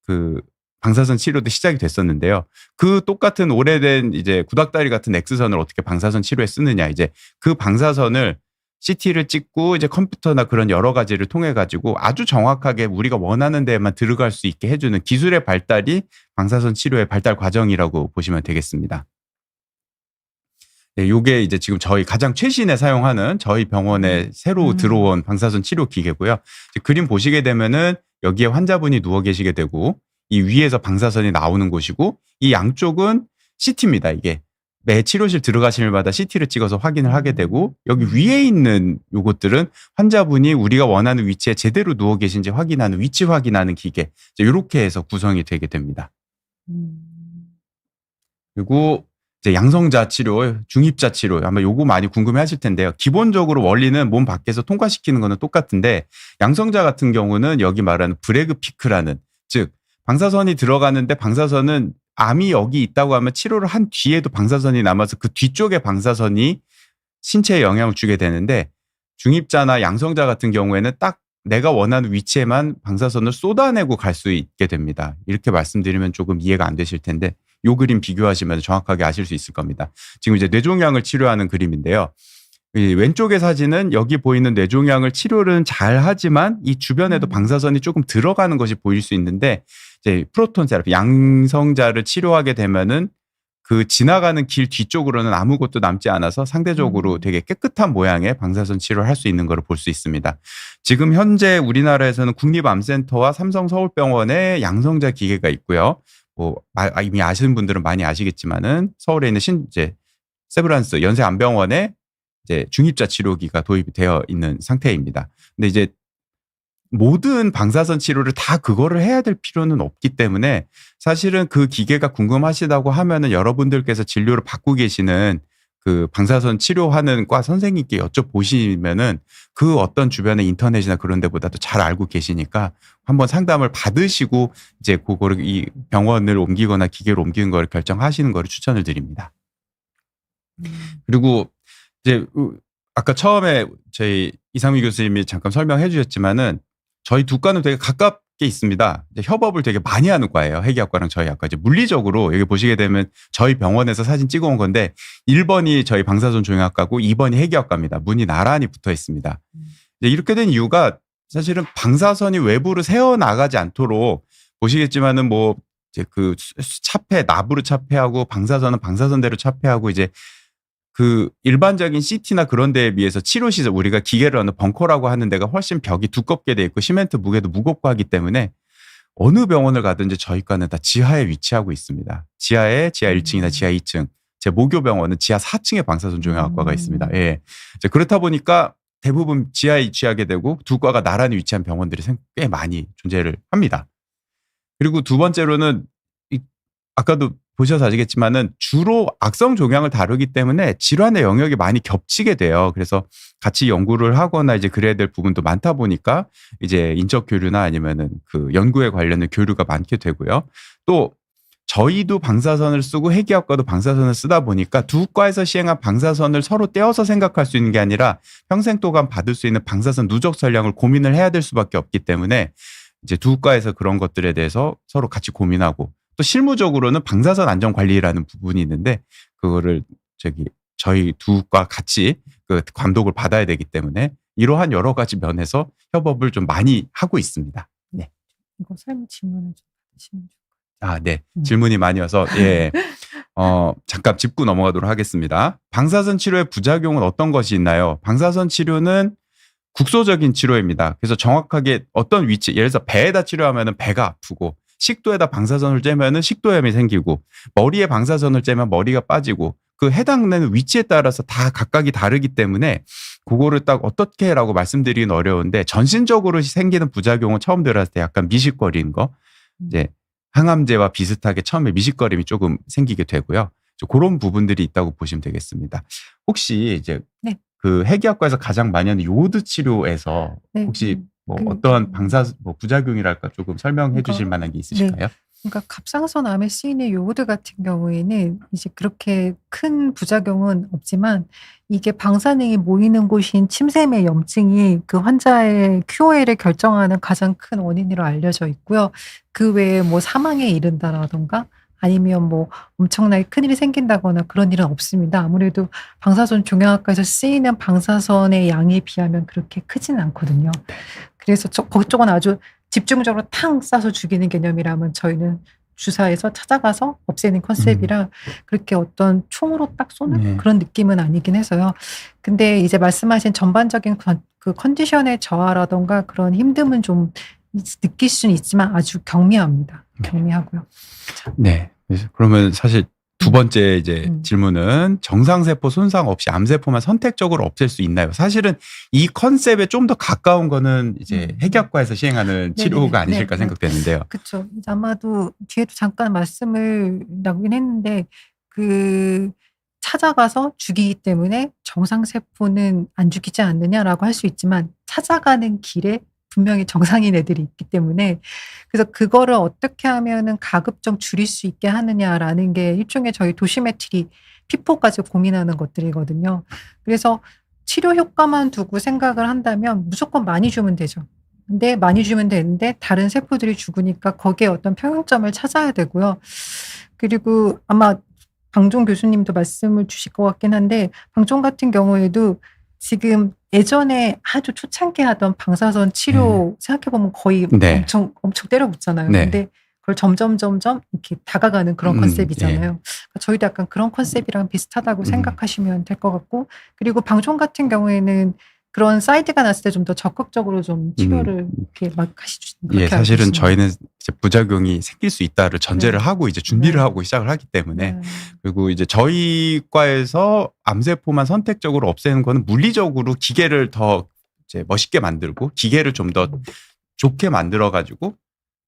그 방사선 치료도 시작이 됐었는데요. 그 똑같은 오래된 이제 구닥다리 같은 X선을 어떻게 방사선 치료에 쓰느냐, 이제 그 방사선을 CT를 찍고 이제 컴퓨터나 그런 여러 가지를 통해 가지고 아주 정확하게 우리가 원하는 데에만 들어갈 수 있게 해주는 기술의 발달이 방사선 치료의 발달 과정이라고 보시면 되겠습니다. 네, 요게 이제 지금 저희 가장 최신에 사용하는 저희 병원에 새로 들어온 방사선 치료 기계고요. 그림 보시게 되면은 여기에 환자분이 누워 계시게 되고 이 위에서 방사선이 나오는 곳이고 이 양쪽은 CT입니다. 이게 매 치료실 들어가실 마다 CT를 찍어서 확인을 하게 되고 여기 위에 있는 요것들은 환자분이 우리가 원하는 위치에 제대로 누워 계신지 확인하는 위치 확인하는 기계, 이렇게 해서 구성이 되게 됩니다. 그리고 이제 양성자 치료, 중입자 치료, 아마 요거 많이 궁금해 하실 텐데요. 기본적으로 원리는 몸 밖에서 통과시키는 거는 똑같은데 양성자 같은 경우는 여기 말하는 브래그 피크라는, 즉 방사선이 들어가는데 방사선은 암이 여기 있다고 하면 치료를 한 뒤에도 방사선이 남아서 그 뒤쪽에 방사선이 신체에 영향을 주게 되는데 중입자나 양성자 같은 경우에는 딱 내가 원하는 위치에만 방사선을 쏟아내고 갈 수 있게 됩니다. 이렇게 말씀드리면 조금 이해가 안 되실 텐데 요 그림 비교하시면 정확하게 아실 수 있을 겁니다. 지금 이제 뇌종양을 치료하는 그림인데요. 이 왼쪽의 사진은 여기 보이는 뇌종양을 치료는 잘 하지만 이 주변에도 방사선이 조금 들어가는 것이 보일 수 있는데 이제 프로톤 세라피, 양성자를 치료하게 되면은 그 지나가는 길 뒤쪽으로는 아무것도 남지 않아서 상대적으로 되게 깨끗한 모양의 방사선 치료를 할 수 있는 걸 볼 수 있습니다. 지금 현재 우리나라에서는 국립암센터와 삼성서울병원에 양성자 기계가 있고요. 뭐 이미 아시는 분들은 많이 아시겠지만은 서울에 있는 이제 세브란스 연세암병원에 이제 중입자 치료기가 도입이 되어 있는 상태입니다. 근데 이제 모든 방사선 치료를 다 그거를 해야 될 필요는 없기 때문에 사실은 그 기계가 궁금하시다고 하면은 여러분들께서 진료를 받고 계시는 그 방사선 치료하는 과 선생님께 여쭤보시면은 그 어떤 주변의 인터넷이나 그런 데보다도 잘 알고 계시니까 한번 상담을 받으시고 이제 그거를 이 병원을 옮기거나 기계를 옮기는 걸 결정하시는 거를 추천을 드립니다. 그리고 이제 아까 처음에 저희 이상미 교수님이 잠깐 설명해 주셨지만은 저희 두 과는 되게 가깝게 있습니다. 이제 협업을 되게 많이 하는 과예요. 해기학과랑 저희 학과. 이제 물리적으로 여기 보시게 되면 저희 병원에서 사진 찍어 온 건데 1번이 저희 방사선 종양학과고 2번이 해기학과입니다. 문이 나란히 붙어 있습니다. 이제 이렇게 된 이유가 사실은 방사선이 외부로 새어 나가지 않도록 보시겠지만은 뭐 이제 그 차폐, 나부로 차폐하고 방사선은 방사선대로 차폐하고 이제 그 일반적인 CT나 그런 데에 비해서 치료시설, 우리가 기계를 하는 벙커라고 하는 데가 훨씬 벽이 두껍게 돼 있고 시멘트 무게도 무겁고 하기 때문에 어느 병원을 가든지 저희 과는 다 지하에 위치하고 있습니다. 지하에 지하 1층이나 지하 2층. 제 모교병원은 지하 4층에 방사선 종양학과가 있습니다. 예. 이제 그렇다 보니까 대부분 지하에 위치하게 되고 두 과가 나란히 위치한 병원들이 꽤 많이 존재를 합니다. 그리고 두 번째로는 아까도 보셔서 아시겠지만은 주로 악성 종양을 다루기 때문에 질환의 영역이 많이 겹치게 돼요. 그래서 같이 연구를 하거나 이제 그래야 될 부분도 많다 보니까 이제 인적 교류나 아니면은 그 연구에 관련된 교류가 많게 되고요. 또 저희도 방사선을 쓰고 해기학과도 방사선을 쓰다 보니까 두 과에서 시행한 방사선을 서로 떼어서 생각할 수 있는 게 아니라 평생 동안 받을 수 있는 방사선 누적 전량을 고민을 해야 될 수밖에 없기 때문에 이제 두 과에서 그런 것들에 대해서 서로 같이 고민하고 또 실무적으로는 방사선 안전 관리라는 부분이 있는데 그거를 저희 두 과 같이 그 감독을 받아야 되기 때문에 이러한 여러 가지 면에서 협업을 좀 많이 하고 있습니다. 네. 이거 설문 질문을 좀 받으시면 좋을 것 네. 질문이 많이 와서 예. 잠깐 짚고 넘어가도록 하겠습니다. 방사선 치료의 부작용은 어떤 것이 있나요? 방사선 치료는 국소적인 치료입니다. 그래서 정확하게 어떤 위치, 예를 들어서 배에다 치료하면 배가 아프고, 식도에다 방사선을 쬐면 식도염이 생기고, 머리에 방사선을 쬐면 머리가 빠지고, 그 해당되는 위치에 따라서 다 각각이 다르기 때문에 그거를 딱 어떻게라고 말씀드리긴 어려운데, 전신적으로 생기는 부작용은 처음 들었을 때 약간 미식거리는 거, 이제 항암제와 비슷하게 처음에 미식거림이 조금 생기게 되고요. 그런 부분들이 있다고 보시면 되겠습니다. 혹시 이제 네. 그 해기학과에서 가장 많이 하는 요오드 치료에서 네. 혹시 뭐 어떠한 부작용이랄까 조금 설명해 주실 만한 게 있으실까요? 그러니까 갑상선 암에 쓰이는 요오드 같은 경우에는 이제 그렇게 큰 부작용은 없지만, 이게 방사능이 모이는 곳인 침샘의 염증이 그 환자의 QOL을 결정하는 가장 큰 원인으로 알려져 있고요. 그 외에 뭐 사망에 이른다라던가 아니면 뭐 엄청나게 큰일이 생긴다거나 그런 일은 없습니다. 아무래도 방사선 종양학과에서 쓰이는 방사선의 양에 비하면 그렇게 크지는 않거든요. 그래서 그쪽은 아주 집중적으로 탕 쏴서 죽이는 개념이라면, 저희는 주사에서 찾아가서 없애는 컨셉이라 그렇게 어떤 총으로 딱 쏘는 그런 느낌은 아니긴 해서요. 근데 이제 말씀하신 전반적인 그 컨디션의 저하라던가 그런 힘듦은 좀 느낄 수는 있지만 아주 경미합니다. 경미하고요. 네. 그러면 사실 두 번째 이제 질문은 정상세포 손상 없이 암세포만 선택적으로 없앨 수 있나요? 사실은 이 컨셉에 좀 더 가까운 거는 이제 해기학과에서 시행하는 치료가 아니실까 생각되는데요. 그렇죠. 아마도 뒤에도 잠깐 말씀을 나오긴 했는데, 그 찾아가서 죽이기 때문에 정상세포는 안 죽이지 않느냐라고 할 수 있지만, 찾아가는 길에 분명히 정상인 애들이 있기 때문에, 그래서 그거를 어떻게 하면은 가급적 줄일 수 있게 하느냐라는 게 일종의 저희 도시메트리 피포까지 고민하는 것들이거든요. 그래서 치료 효과만 두고 생각을 한다면 무조건 많이 주면 되죠. 근데 많이 주면 되는데 다른 세포들이 죽으니까 거기에 어떤 평형점을 찾아야 되고요. 그리고 아마 방종 교수님도 말씀을 주실 것 같긴 한데, 방종 같은 경우에도 지금 예전에 아주 초창기 하던 방사선 치료 생각해보면 거의 엄청 때려붙잖아요. 근데 그걸 점점 이렇게 다가가는 그런 컨셉이잖아요. 그러니까 저희도 약간 그런 컨셉이랑 비슷하다고 생각하시면 될 것 같고, 그리고 방종 같은 경우에는 그런 사이드가 났을 때 좀 더 적극적으로 좀 치료를 이렇게 막 하시죠. 사실은 저희는 이제 부작용이 생길 수 있다를 전제를 하고 이제 준비를 하고 시작을 하기 때문에, 그리고 이제 저희 과에서 암세포만 선택적으로 없애는 거는 물리적으로 기계를 더 이제 멋있게 만들고 기계를 좀 더 좋게 만들어 가지고,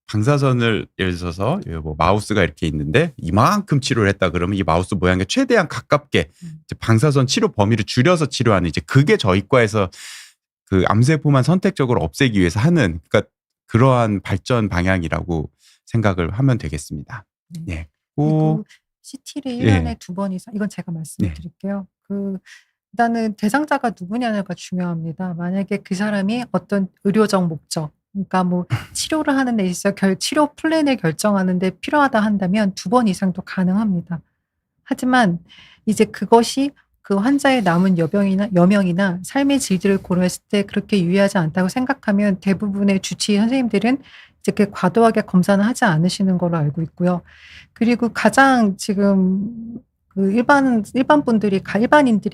방사선을 예를 들어서 뭐 마우스가 이렇게 있는데 이만큼 치료를 했다 그러면 이 마우스 모양에 최대한 가깝게 이제 방사선 치료 범위를 줄여서 치료하는, 이제 그게 저희 과에서 그 암세포만 선택적으로 없애기 위해서 하는, 그러니까 그러한 발전 방향이라고 생각을 하면 되겠습니다. 예. 그리고 CT를 1년에 2번 이상, 이건 제가 말씀을 드릴게요. 일단은 대상자가 누구냐가 중요합니다. 만약에 그 사람이 어떤 의료적 목적, 그러니까 뭐 치료를 하는 데 있어서 치료 플랜을 결정하는 데 필요하다 한다면 2번 이상도 가능합니다. 하지만 이제 그것이 그 환자의 남은 여명이나 삶의 질들을 고려했을 때 그렇게 유의하지 않다고 생각하면 대부분의 주치의 선생님들은 이제 그렇게 과도하게 검사는 하지 않으시는 걸로 알고 있고요. 그리고 가장 지금 그 일반인들이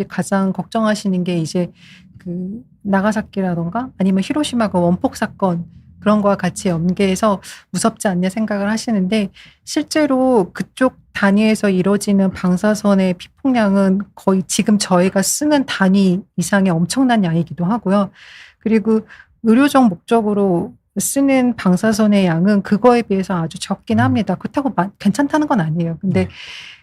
가장 걱정하시는 게 이제 그 나가사키라던가 아니면 히로시마가 원폭 사건, 그런 거와 같이 연계해서 무섭지 않냐 생각을 하시는데, 실제로 그쪽 단위에서 이루어지는 방사선의 피폭량은 거의 지금 저희가 쓰는 단위 이상의 엄청난 양이기도 하고요. 그리고 의료적 목적으로 쓰는 방사선의 양은 그거에 비해서 아주 적긴 합니다. 그렇다고 괜찮다는 건 아니에요. 근데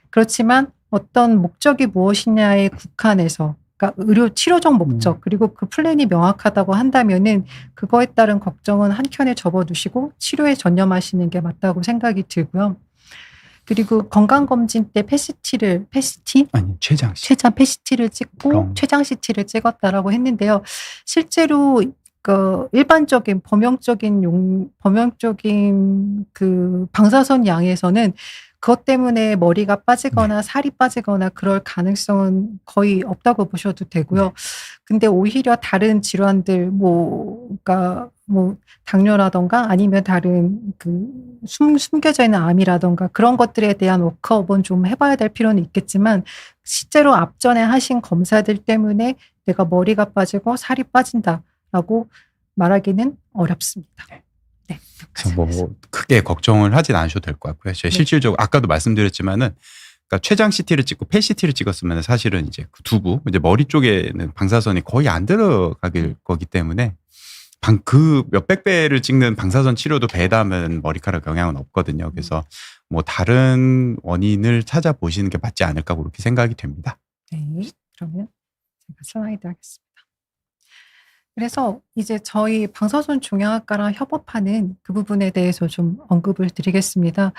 그렇지만 어떤 목적이 무엇이냐에 국한해서, 그러니까 의료 치료적 목적, 그리고 그 플랜이 명확하다고 한다면은 그거에 따른 걱정은 한켠에 접어두시고 치료에 전념하시는 게 맞다고 생각이 들고요. 그리고 건강검진 때 췌장 PCT를 찍고 췌장 CT를 찍었다라고 했는데요. 실제로 그 일반적인 범용적인 그 방사선 양에서는 그것 때문에 머리가 빠지거나 살이 빠지거나 그럴 가능성은 거의 없다고 보셔도 되고요. 근데 오히려 다른 질환들, 그러니까 그러니까 뭐 당뇨라던가 아니면 다른 숨겨져 있는 암이라던가 그런 것들에 대한 워크업은 좀 해봐야 될 필요는 있겠지만 실제로 앞전에 하신 검사들 때문에 내가 머리가 빠지고 살이 빠진다라고 말하기는 어렵습니다. 네. 그래서 뭐 크게 걱정을 하진 않으셔도 될 것 같고요. 제가 실질적으로 아까도 말씀드렸지만은 그러니까 췌장 CT를 찍고 폐 CT를 찍었으면 사실은 이제 그 두부 이제 머리 쪽에는 방사선이 거의 안 들어가길 거기 때문에 그 몇백 배를 찍는 방사선 치료도 배에다 하면 머리카락 영향은 없거든요. 그래서 뭐 다른 원인을 찾아보시는 게 맞지 않을까 그렇게 생각이 됩니다. 네. 그러면 제가 슬라이드 하겠습니다. 그래서 이제 저희 방사선 종양학과랑 협업하는 그 부분에 대해서 좀 언급을 드리겠습니다.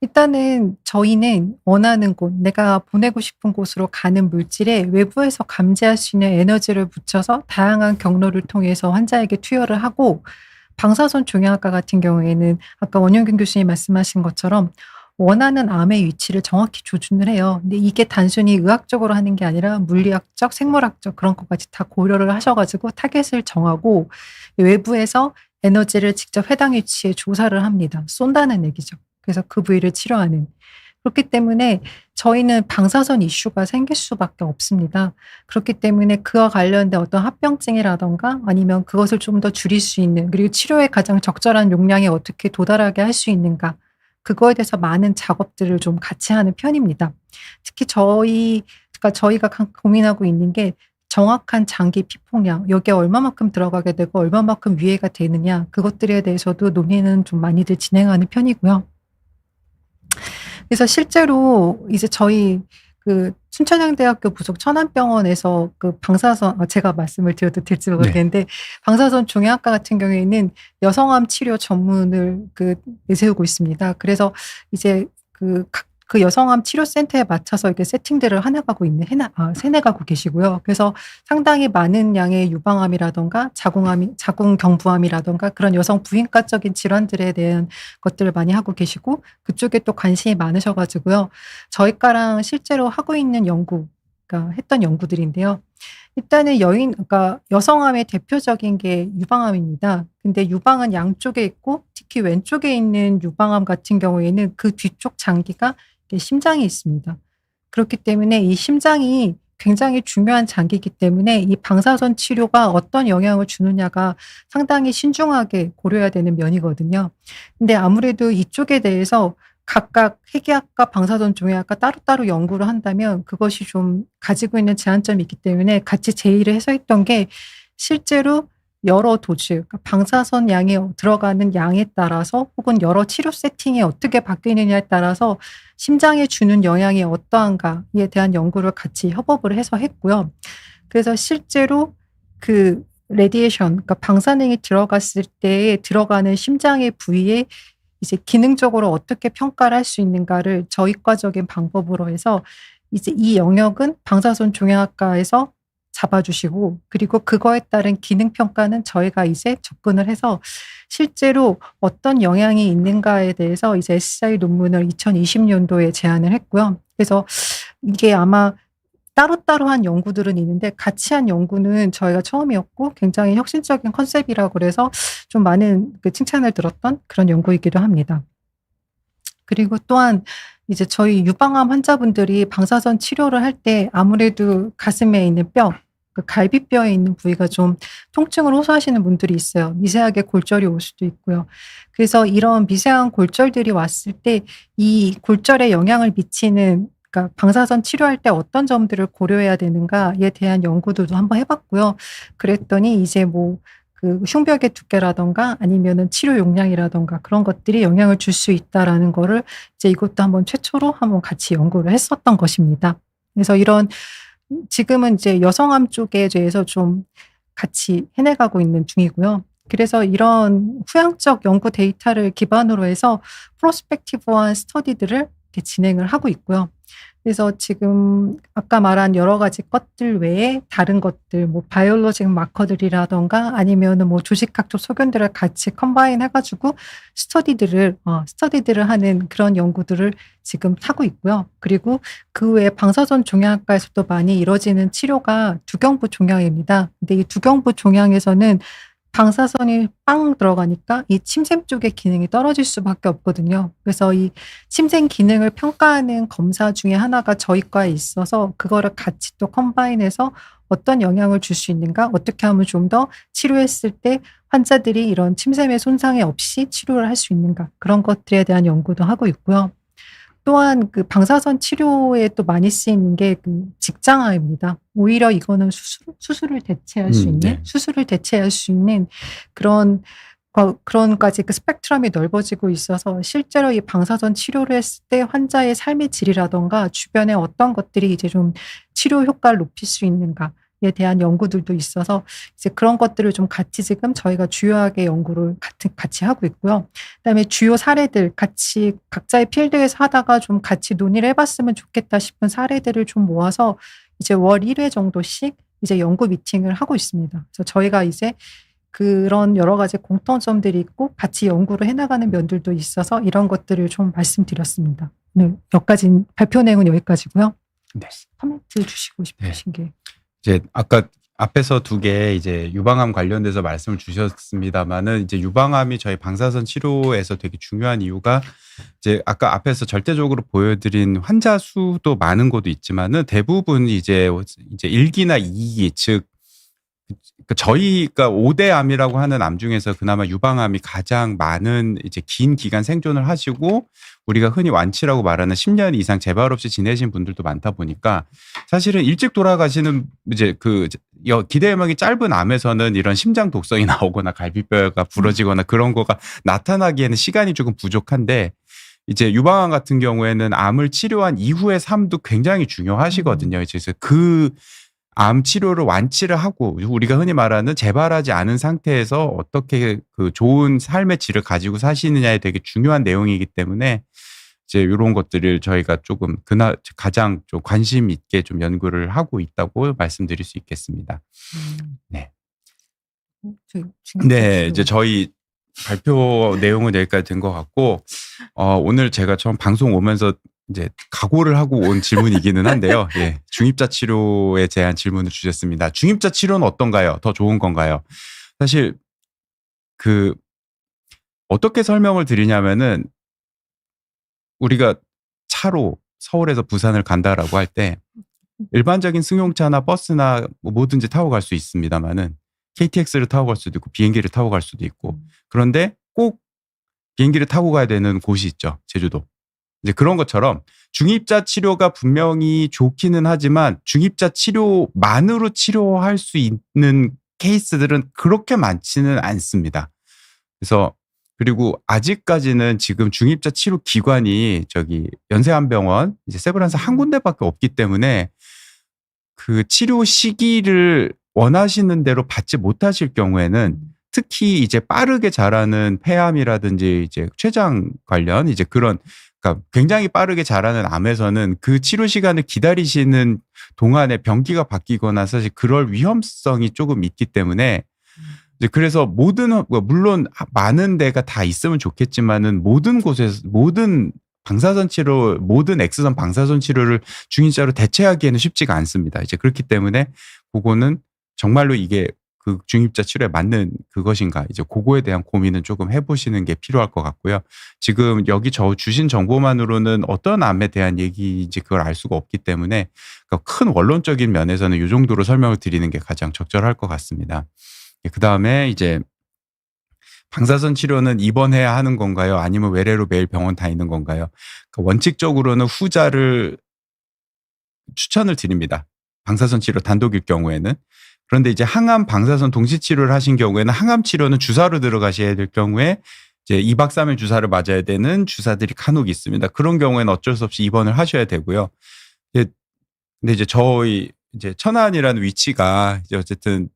일단은 저희는 원하는 곳, 내가 보내고 싶은 곳으로 가는 물질에 외부에서 감지할 수 있는 에너지를 붙여서 다양한 경로를 통해서 환자에게 투여를 하고, 방사선 종양학과 같은 경우에는 아까 원영균 교수님 말씀하신 것처럼 원하는 암의 위치를 정확히 조준을 해요. 근데 이게 단순히 의학적으로 하는 게 아니라 물리학적, 생물학적 그런 것까지 다 고려를 하셔가지고 타겟을 정하고 외부에서 에너지를 직접 해당 위치에 조사를 합니다. 쏜다는 얘기죠. 그래서 그 부위를 치료하는. 그렇기 때문에 저희는 방사선 이슈가 생길 수밖에 없습니다. 그렇기 때문에 그와 관련된 어떤 합병증이라던가 아니면 그것을 좀 더 줄일 수 있는, 그리고 치료에 가장 적절한 용량에 어떻게 도달하게 할 수 있는가, 그거에 대해서 많은 작업들을 좀 같이 하는 편입니다. 특히 저희가 고민하고 있는 게 정확한 장기 피폭량, 여기에 얼마만큼 들어가게 되고 얼마만큼 위해가 되느냐, 그것들에 대해서도 논의는 좀 많이들 진행하는 편이고요. 그래서 실제로 이제 저희 순천향대학교 부속 천안병원에서 방사선, 제가 말씀을 드려도 될지 모르겠는데, 방사선 종양학과 같은 경우에는 여성암 치료 전문을 내세우고 있습니다. 그래서 이제 그 여성암 치료센터에 맞춰서 이렇게 세팅들을 해나가고 계시고요. 그래서 상당히 많은 양의 유방암이라던가 자궁경부암이라던가 그런 여성 부인과적인 질환들에 대한 것들을 많이 하고 계시고, 그쪽에 또 관심이 많으셔가지고요. 저희과랑 실제로 하고 있는 했던 연구들인데요. 일단은 그러니까 여성암의 대표적인 게 유방암입니다. 근데 유방은 양쪽에 있고 특히 왼쪽에 있는 유방암 같은 경우에는 그 뒤쪽 장기가 심장이 있습니다. 그렇기 때문에 이 심장이 굉장히 중요한 장기이기 때문에 이 방사선 치료가 어떤 영향을 주느냐가 상당히 신중하게 고려해야 되는 면이거든요. 근데 아무래도 이쪽에 대해서 각각 핵의학과 방사선 종양학과 따로따로 연구를 한다면 그것이 좀 가지고 있는 제한점이 있기 때문에 같이 제의를 해서 했던 게, 실제로 여러 도주, 그러니까 방사선 양에 들어가는 양에 따라서 혹은 여러 치료 세팅이 어떻게 바뀌느냐에 따라서 심장에 주는 영향이 어떠한가에 대한 연구를 같이 협업을 해서 했고요. 그래서 실제로 레디에이션, 그러니까 방사능이 들어갔을 때 들어가는 심장의 부위에 이제 기능적으로 어떻게 평가를 할 수 있는가를 저희과적인 방법으로 해서 이제 이 영역은 방사선 종양학과에서 잡아주시고, 그리고 그거에 따른 기능 평가는 저희가 이제 접근을 해서 실제로 어떤 영향이 있는가에 대해서 이제 SCI 논문을 2020년도에 제안을 했고요. 그래서 이게 아마 따로따로 한 연구들은 있는데 같이 한 연구는 저희가 처음이었고 굉장히 혁신적인 컨셉이라고 그래서 좀 많은 칭찬을 들었던 그런 연구이기도 합니다. 그리고 또한 이제 저희 유방암 환자분들이 방사선 치료를 할 때 아무래도 가슴에 있는 뼈, 갈비뼈에 있는 부위가 좀 통증을 호소하시는 분들이 있어요. 미세하게 골절이 올 수도 있고요. 그래서 이런 미세한 골절들이 왔을 때 이 골절에 영향을 미치는, 그러니까 방사선 치료할 때 어떤 점들을 고려해야 되는가에 대한 연구도 한번 해봤고요. 그랬더니 이제 흉벽의 두께라던가 아니면은 치료 용량이라던가 그런 것들이 영향을 줄 수 있다라는 거를 이제 이것도 한번 최초로 한번 같이 연구를 했었던 것입니다. 그래서 지금은 이제 여성암 쪽에 대해서 좀 같이 해내가고 있는 중이고요. 그래서 이런 후향적 연구 데이터를 기반으로 해서 프로스펙티브한 스터디들을 이렇게 진행을 하고 있고요. 그래서 지금 아까 말한 여러 가지 것들 외에 다른 것들, 바이올로직 마커들이라던가 아니면은 조직학적 소견들을 같이 컴바인 해가지고 스터디들을 하는 그런 연구들을 지금 하고 있고요. 그리고 그 외에 방사선 종양학과에서도 많이 이루어지는 치료가 두경부 종양입니다. 근데 이 두경부 종양에서는 방사선이 빵 들어가니까 이 침샘 쪽의 기능이 떨어질 수밖에 없거든요. 그래서 이 침샘 기능을 평가하는 검사 중에 하나가 저희 과에 있어서 그거를 같이 또 컴바인해서 어떤 영향을 줄 수 있는가, 어떻게 하면 좀 더 치료했을 때 환자들이 이런 침샘의 손상이 없이 치료를 할 수 있는가, 그런 것들에 대한 연구도 하고 있고요. 또한 그 방사선 치료에 또 많이 쓰이는 게 그 직장암입니다. 오히려 이거는 수술을 대체할 수 있는, 네. 수술을 대체할 수 있는 그런까지 그 스펙트럼이 넓어지고 있어서 실제로 이 방사선 치료를 했을 때 환자의 삶의 질이라든가 주변에 어떤 것들이 이제 좀 치료 효과를 높일 수 있는가에 대한 연구들도 있어서 이제 그런 것들을 좀 같이 지금 저희가 주요하게 연구를 같이 하고 있고요. 그다음에 주요 사례들 같이 각자의 필드에서 하다가 좀 같이 논의를 해봤으면 좋겠다 싶은 사례들을 좀 모아서 이제 월 1회 정도씩 이제 연구 미팅을 하고 있습니다. 그래서 저희가 이제 그런 여러 가지 공통점들이 있고 같이 연구를 해나가는 면들도 있어서 이런 것들을 좀 말씀드렸습니다. 오늘 몇 가지 발표 내용은 여기까지고요. 네. 코멘트 주시고 싶으신 게. 이제 아까 앞에서 두 개 이제 유방암 관련돼서 말씀을 주셨습니다만은 이제 유방암이 저희 방사선 치료에서 되게 중요한 이유가 이제 아까 앞에서 절대적으로 보여드린 환자 수도 많은 것도 있지만은 대부분 이제 1기나 2기 즉 저희가 5대 암이라고 하는 암 중에서 그나마 유방암이 가장 많은 이제 긴 기간 생존을 하시고 우리가 흔히 완치라고 말하는 10년 이상 재발 없이 지내신 분들도 많다 보니까 사실은 일찍 돌아가시는 이제 그 기대음악이 짧은 암에서는 이런 심장 독성이 나오거나 갈비뼈가 부러지거나 그런 거가 나타나기에는 시간이 조금 부족한데 이제 유방암 같은 경우에는 암을 치료한 이후의 삶도 굉장히 중요하시거든요. 그래서 그 암 치료를 완치를 하고 우리가 흔히 말하는 재발하지 않은 상태에서 어떻게 그 좋은 삶의 질을 가지고 사시느냐에 되게 중요한 내용이기 때문에 이제 이런 것들을 저희가 조금 가장 좀 관심 있게 좀 연구를 하고 있다고 말씀드릴 수 있겠습니다. 네. 네, 이제 저희 발표 내용은 여기까지 된 것 같고 오늘 제가 처음 방송 오면서 이제 각오를 하고 온 질문이기는 한데요. 예, 중입자 치료에 대한 질문을 주셨습니다. 중입자 치료는 어떤가요? 더 좋은 건가요? 사실 그 어떻게 설명을 드리냐면은 우리가 차로 서울에서 부산을 간다라고 할 때 일반적인 승용차나 버스나 뭐든지 타고 갈 수 있습니다만은 KTX를 타고 갈 수도 있고 비행기를 타고 갈 수도 있고 그런데 꼭 비행기를 타고 가야 되는 곳이 있죠. 제주도. 이제 그런 것처럼 중입자 치료가 분명히 좋기는 하지만 중입자 치료만으로 치료할 수 있는 케이스들은 그렇게 많지는 않습니다. 그래서 그리고 아직까지는 지금 중입자 치료 기관이 저기 연세한병원 이제 세브란스 한 군데밖에 없기 때문에 그 치료 시기를 원하시는 대로 받지 못하실 경우에는 특히 이제 빠르게 자라는 폐암이라든지 이제 췌장 관련 이제 그런 그러니까 굉장히 빠르게 자라는 암에서는 그 치료 시간을 기다리시는 동안에 병기가 바뀌거나 사실 그럴 위험성이 조금 있기 때문에 이제 그래서 물론 많은 데가 다 있으면 좋겠지만은 모든 곳에서 모든 방사선 치료, 모든 X선 방사선 치료를 중입자로 대체하기에는 쉽지가 않습니다. 이제 그렇기 때문에 그거는 정말로 이게 그 중입자 치료에 맞는 그것인가 이제 그거에 대한 고민은 조금 해보시는 게 필요할 것 같고요. 지금 여기 주신 정보만으로는 어떤 암에 대한 얘기인지 그걸 알 수가 없기 때문에 큰 원론적인 면에서는 이 정도로 설명을 드리는 게 가장 적절할 것 같습니다. 그 다음에 이제 방사선 치료는 입원해야 하는 건가요? 아니면 외래로 매일 병원 다니는 건가요? 원칙적으로는 후자를 추천을 드립니다. 방사선 치료 단독일 경우에는. 그런데 이제 항암 방사선 동시 치료를 하신 경우에는 항암 치료는 주사로 들어가셔야 될 경우에 이제 2박 3일 주사를 맞아야 되는 주사들이 간혹 있습니다. 그런 경우에는 어쩔 수 없이 입원을 하셔야 되고요. 근데 이제 저희 이제 천안이라는 위치가 이제 어쨌든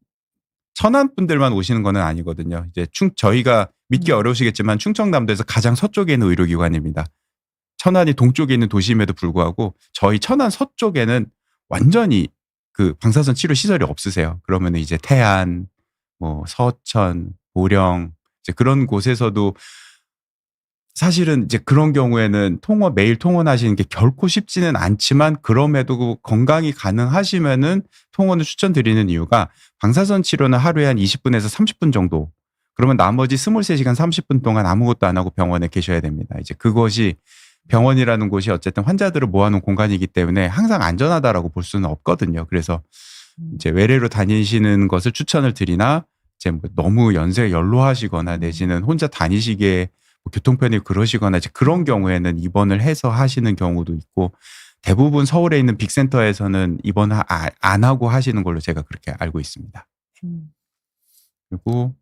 천안 분들만 오시는 건 아니거든요. 이제 저희가 믿기 어려우시겠지만 충청남도에서 가장 서쪽에 있는 의료기관입니다. 천안이 동쪽에 있는 도심에도 불구하고 저희 천안 서쪽에는 완전히 그 방사선 치료 시설이 없으세요. 그러면 이제 태안, 뭐 서천, 보령 이제 그런 곳에서도 사실은 이제 그런 경우에는 매일 통원하시는 게 결코 쉽지는 않지만 그럼에도 건강이 가능하시면은 통원을 추천드리는 이유가 방사선 치료는 하루에 한 20분에서 30분 정도. 그러면 나머지 23시간 30분 동안 아무것도 안 하고 병원에 계셔야 됩니다. 이제 그것이 병원이라는 곳이 어쨌든 환자들을 모아놓은 공간이기 때문에 항상 안전하다라고 볼 수는 없거든요. 그래서 이제 외래로 다니시는 것을 추천을 드리나 이제 뭐 너무 연로하시거나 내지는 혼자 다니시기에 뭐 교통편이 그러시거나 이제 그런 경우에는 입원을 해서 하시는 경우도 있고 대부분 서울에 있는 빅센터에서는 입원 안 하고 하시는 걸로 제가 그렇게 알고 있습니다. 그리고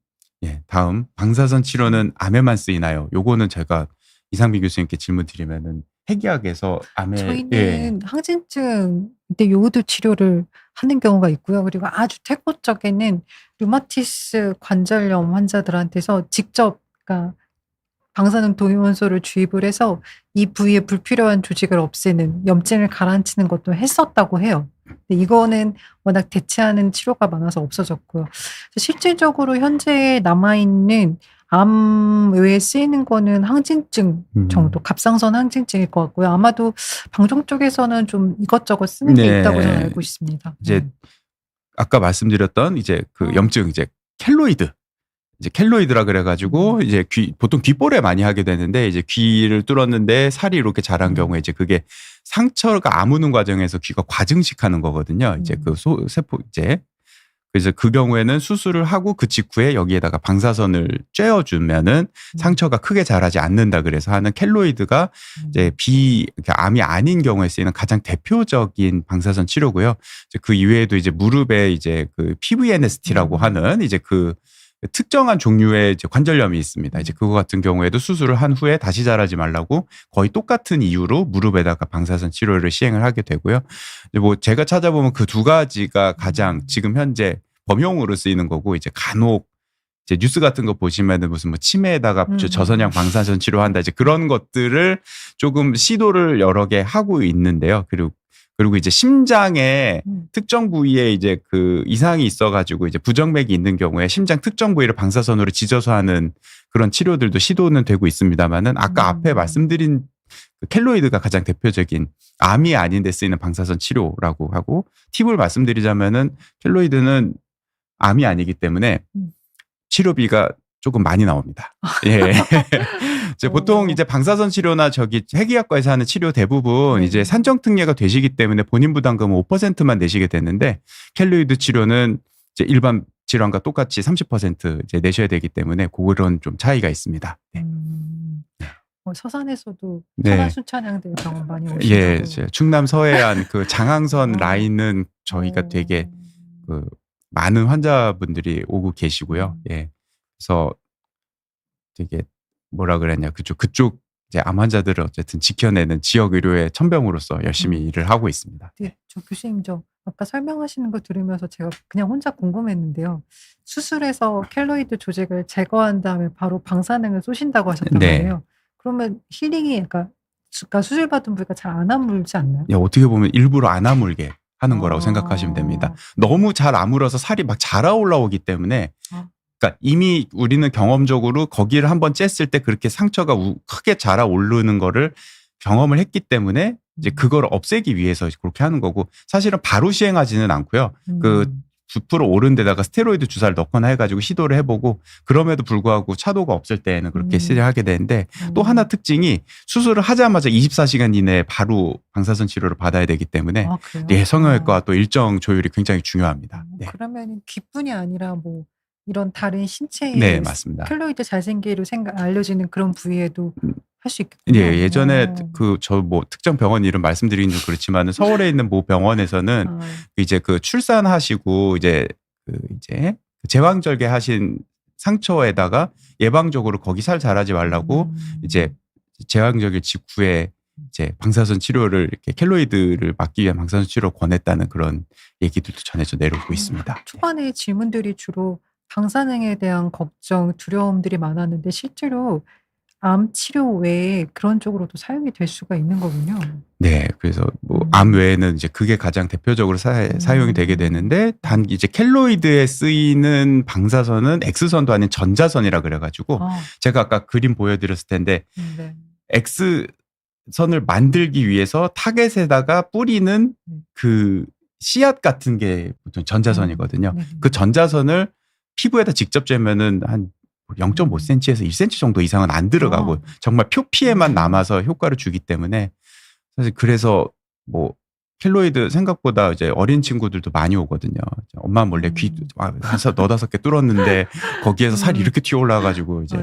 다음 방사선 치료는 암에만 쓰이나요? 요거는 제가 이상비 교수님께 질문 드리면은 핵의학에서 암에 저희는 항진증 때 요오드 치료를 하는 경우가 있고요. 그리고 아주 태고적에는 류마티스 관절염 환자들한테서 직접 그러니까 방사능 동위원소를 주입을 해서 이 부위에 불필요한 조직을 없애는 염증을 가라앉히는 것도 했었다고 해요. 근데 이거는 워낙 대체하는 치료가 많아서 없어졌고요. 실질적으로 현재 남아있는 암 외에 쓰이는 거는 항진증 정도, 갑상선 항진증일 것 같고요. 아마도 방송 쪽에서는 좀 이것저것 쓰는 게 있다고 저는 알고 있습니다. 이제 아까 말씀드렸던 이제 그 염증 이제 켈로이드. 이제 켈로이드라 그래가지고 이제 보통 귓볼에 많이 하게 되는데 이제 귀를 뚫었는데 살이 이렇게 자란 경우에 이제 그게 상처가 아무는 과정에서 귀가 과증식하는 거거든요. 이제 그 세포 이제 그래서 그 경우에는 수술을 하고 그 직후에 여기에다가 방사선을 쬐어주면은 상처가 크게 자라지 않는다 그래서 하는 켈로이드가 이제 암이 아닌 경우에 쓰이는 가장 대표적인 방사선 치료고요. 이제 그 이외에도 이제 무릎에 이제 그 PVNST라고 하는 이제 그 특정한 종류의 이제 관절염이 있습니다. 이제 그거 같은 경우에도 수술을 한 후에 다시 자라지 말라고 거의 똑같은 이유로 무릎에다가 방사선 치료를 시행을 하게 되고요. 뭐 제가 찾아보면 그 두 가지가 가장 지금 현재 범용으로 쓰이는 거고 이제 간혹 이제 뉴스 같은 거 보시면은 무슨 뭐 치매에다가 저선양 방사선 치료한다 이제 그런 것들을 조금 시도를 여러 개 하고 있는데요. 그리고 이제 심장에 특정 부위에 이제 그 이상이 있어가지고 이제 부정맥이 있는 경우에 심장 특정 부위를 방사선으로 지져서 하는 그런 치료들도 시도는 되고 있습니다만은 아까 앞에 말씀드린 그 켈로이드가 가장 대표적인 암이 아닌데 쓰이는 방사선 치료라고 하고 팁을 말씀드리자면은 켈로이드는 암이 아니기 때문에 치료비가 조금 많이 나옵니다. 예. 이제 보통 이제 방사선 치료나 핵의학과에서 하는 치료 대부분 이제 산정특례가 되시기 때문에 본인 부담금은 5%만 내시게 되는데 켈로이드 치료는 이제 일반 질환과 똑같이 30% 이제 내셔야 되기 때문에 그런 좀 차이가 있습니다. 네. 서산에서도 천안순찬양대 병원 많이 오시고 예, 충남 서해안 그 장항선 라인은 저희가 되게 그 많은 환자분들이 오고 계시고요. 예. 그래서 되게 뭐라 그랬냐 그쪽 이제 암 환자들을 어쨌든 지켜내는 지역 의료의 천병으로서 열심히 일을 하고 있습니다. 네, 저 교수님 아까 설명하시는 거 들으면서 제가 그냥 혼자 궁금했는데요. 수술해서 켈로이드 조직을 제거한 다음에 바로 방사능을 쏘신다고 하셨단 말이에요. 그러면 힐링이 그러니까 수술 받은 부위가 잘 안 아물지 않나요? 예, 어떻게 보면 일부러 안 아물게 하는 거라고 생각하시면 됩니다. 너무 잘 아물어서 살이 막 자라 올라오기 때문에 그러니까 이미 우리는 경험적으로 거기를 한번 쬐을 때 그렇게 상처가 크게 자라 오르는 거를 경험을 했기 때문에 이제 그걸 없애기 위해서 그렇게 하는 거고 사실은 바로 시행하지는 않고요. 그 부풀어 오른 데다가 스테로이드 주사를 넣거나 해가지고 시도를 해보고 그럼에도 불구하고 차도가 없을 때에는 그렇게 시행하게 되는데 또 하나 특징이 수술을 하자마자 24시간 이내에 바로 방사선 치료를 받아야 되기 때문에 성형외과와 또 일정 조율이 굉장히 중요합니다. 네. 그러면 귀뿐이 아니라 뭐 이런 다른 신체의 맞습니다. 켈로이드 자생계로 알려지는 그런 부위에도 할 수 있겠군요. 예, 예전에 특정 병원 이름 말씀드리긴 좀 그렇지만 서울에 있는 모 병원에서는 이제 그 출산하시고 이제 제왕절개 하신 상처에다가 예방적으로 거기 살 자라지 말라고 이제 제왕절개 직후에 이제 방사선 치료를 이렇게 켈로이드를 막기 위한 방사선 치료를 권했다는 그런 얘기들도 전해져 내려오고 있습니다. 초반에 질문들이 주로 방사능에 대한 걱정, 두려움들이 많았는데 실제로 암 치료 외에 그런 쪽으로도 사용이 될 수가 있는 거군요. 네. 그래서 뭐 암 외에는 이제 그게 가장 대표적으로 사용이 되게 되는데, 단 이제 켈로이드에 쓰이는 방사선은 X선도 아닌 전자선이라 그래 가지고 제가 아까 그림 보여드렸을 텐데 네. X선을 만들기 위해서 타겟에다가 뿌리는 그 씨앗 같은 게 보통 전자선이거든요. 네. 그 전자선을 피부에다 직접 재면은 한 0.5cm에서 1cm 정도 이상은 안 들어가고 정말 표피에만 남아서 효과를 주기 때문에, 사실 그래서 뭐 켈로이드 생각보다 이제 어린 친구들도 많이 오거든요. 엄마 몰래 귀 한 4-5개 뚫었는데 거기에서 살이 이렇게 튀어 올라와 가지고 이제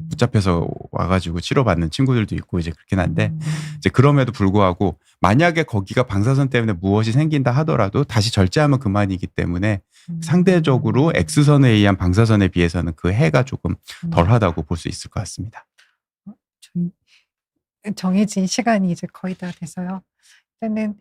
붙잡혀서 와 가지고 치료받는 친구들도 있고 이제 그렇긴 한데, 이제 그럼에도 불구하고 만약에 거기가 방사선 때문에 무엇이 생긴다 하더라도 다시 절제하면 그만이기 때문에 상대적으로 X선에 의한 방사선에 비해서는 그 해가 조금 덜하다고 볼 수 있을 것 같습니다. 저희 정해진 시간이 이제 거의 다 돼서요. 일단은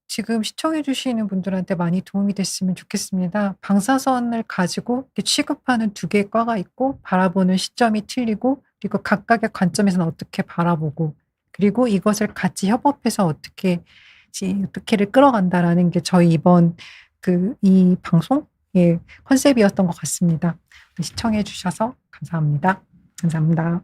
지금 시청해 주시는 분들한테 많이 도움이 됐으면 좋겠습니다. 방사선을 가지고 이렇게 취급하는 두 개의 과가 있고, 바라보는 시점이 틀리고, 그리고 각각의 관점에서는 어떻게 바라보고, 그리고 이것을 같이 협업해서 어떻게를 끌어간다라는 게 저희 이번 이 방송의 컨셉이었던 것 같습니다. 시청해 주셔서 감사합니다. 감사합니다.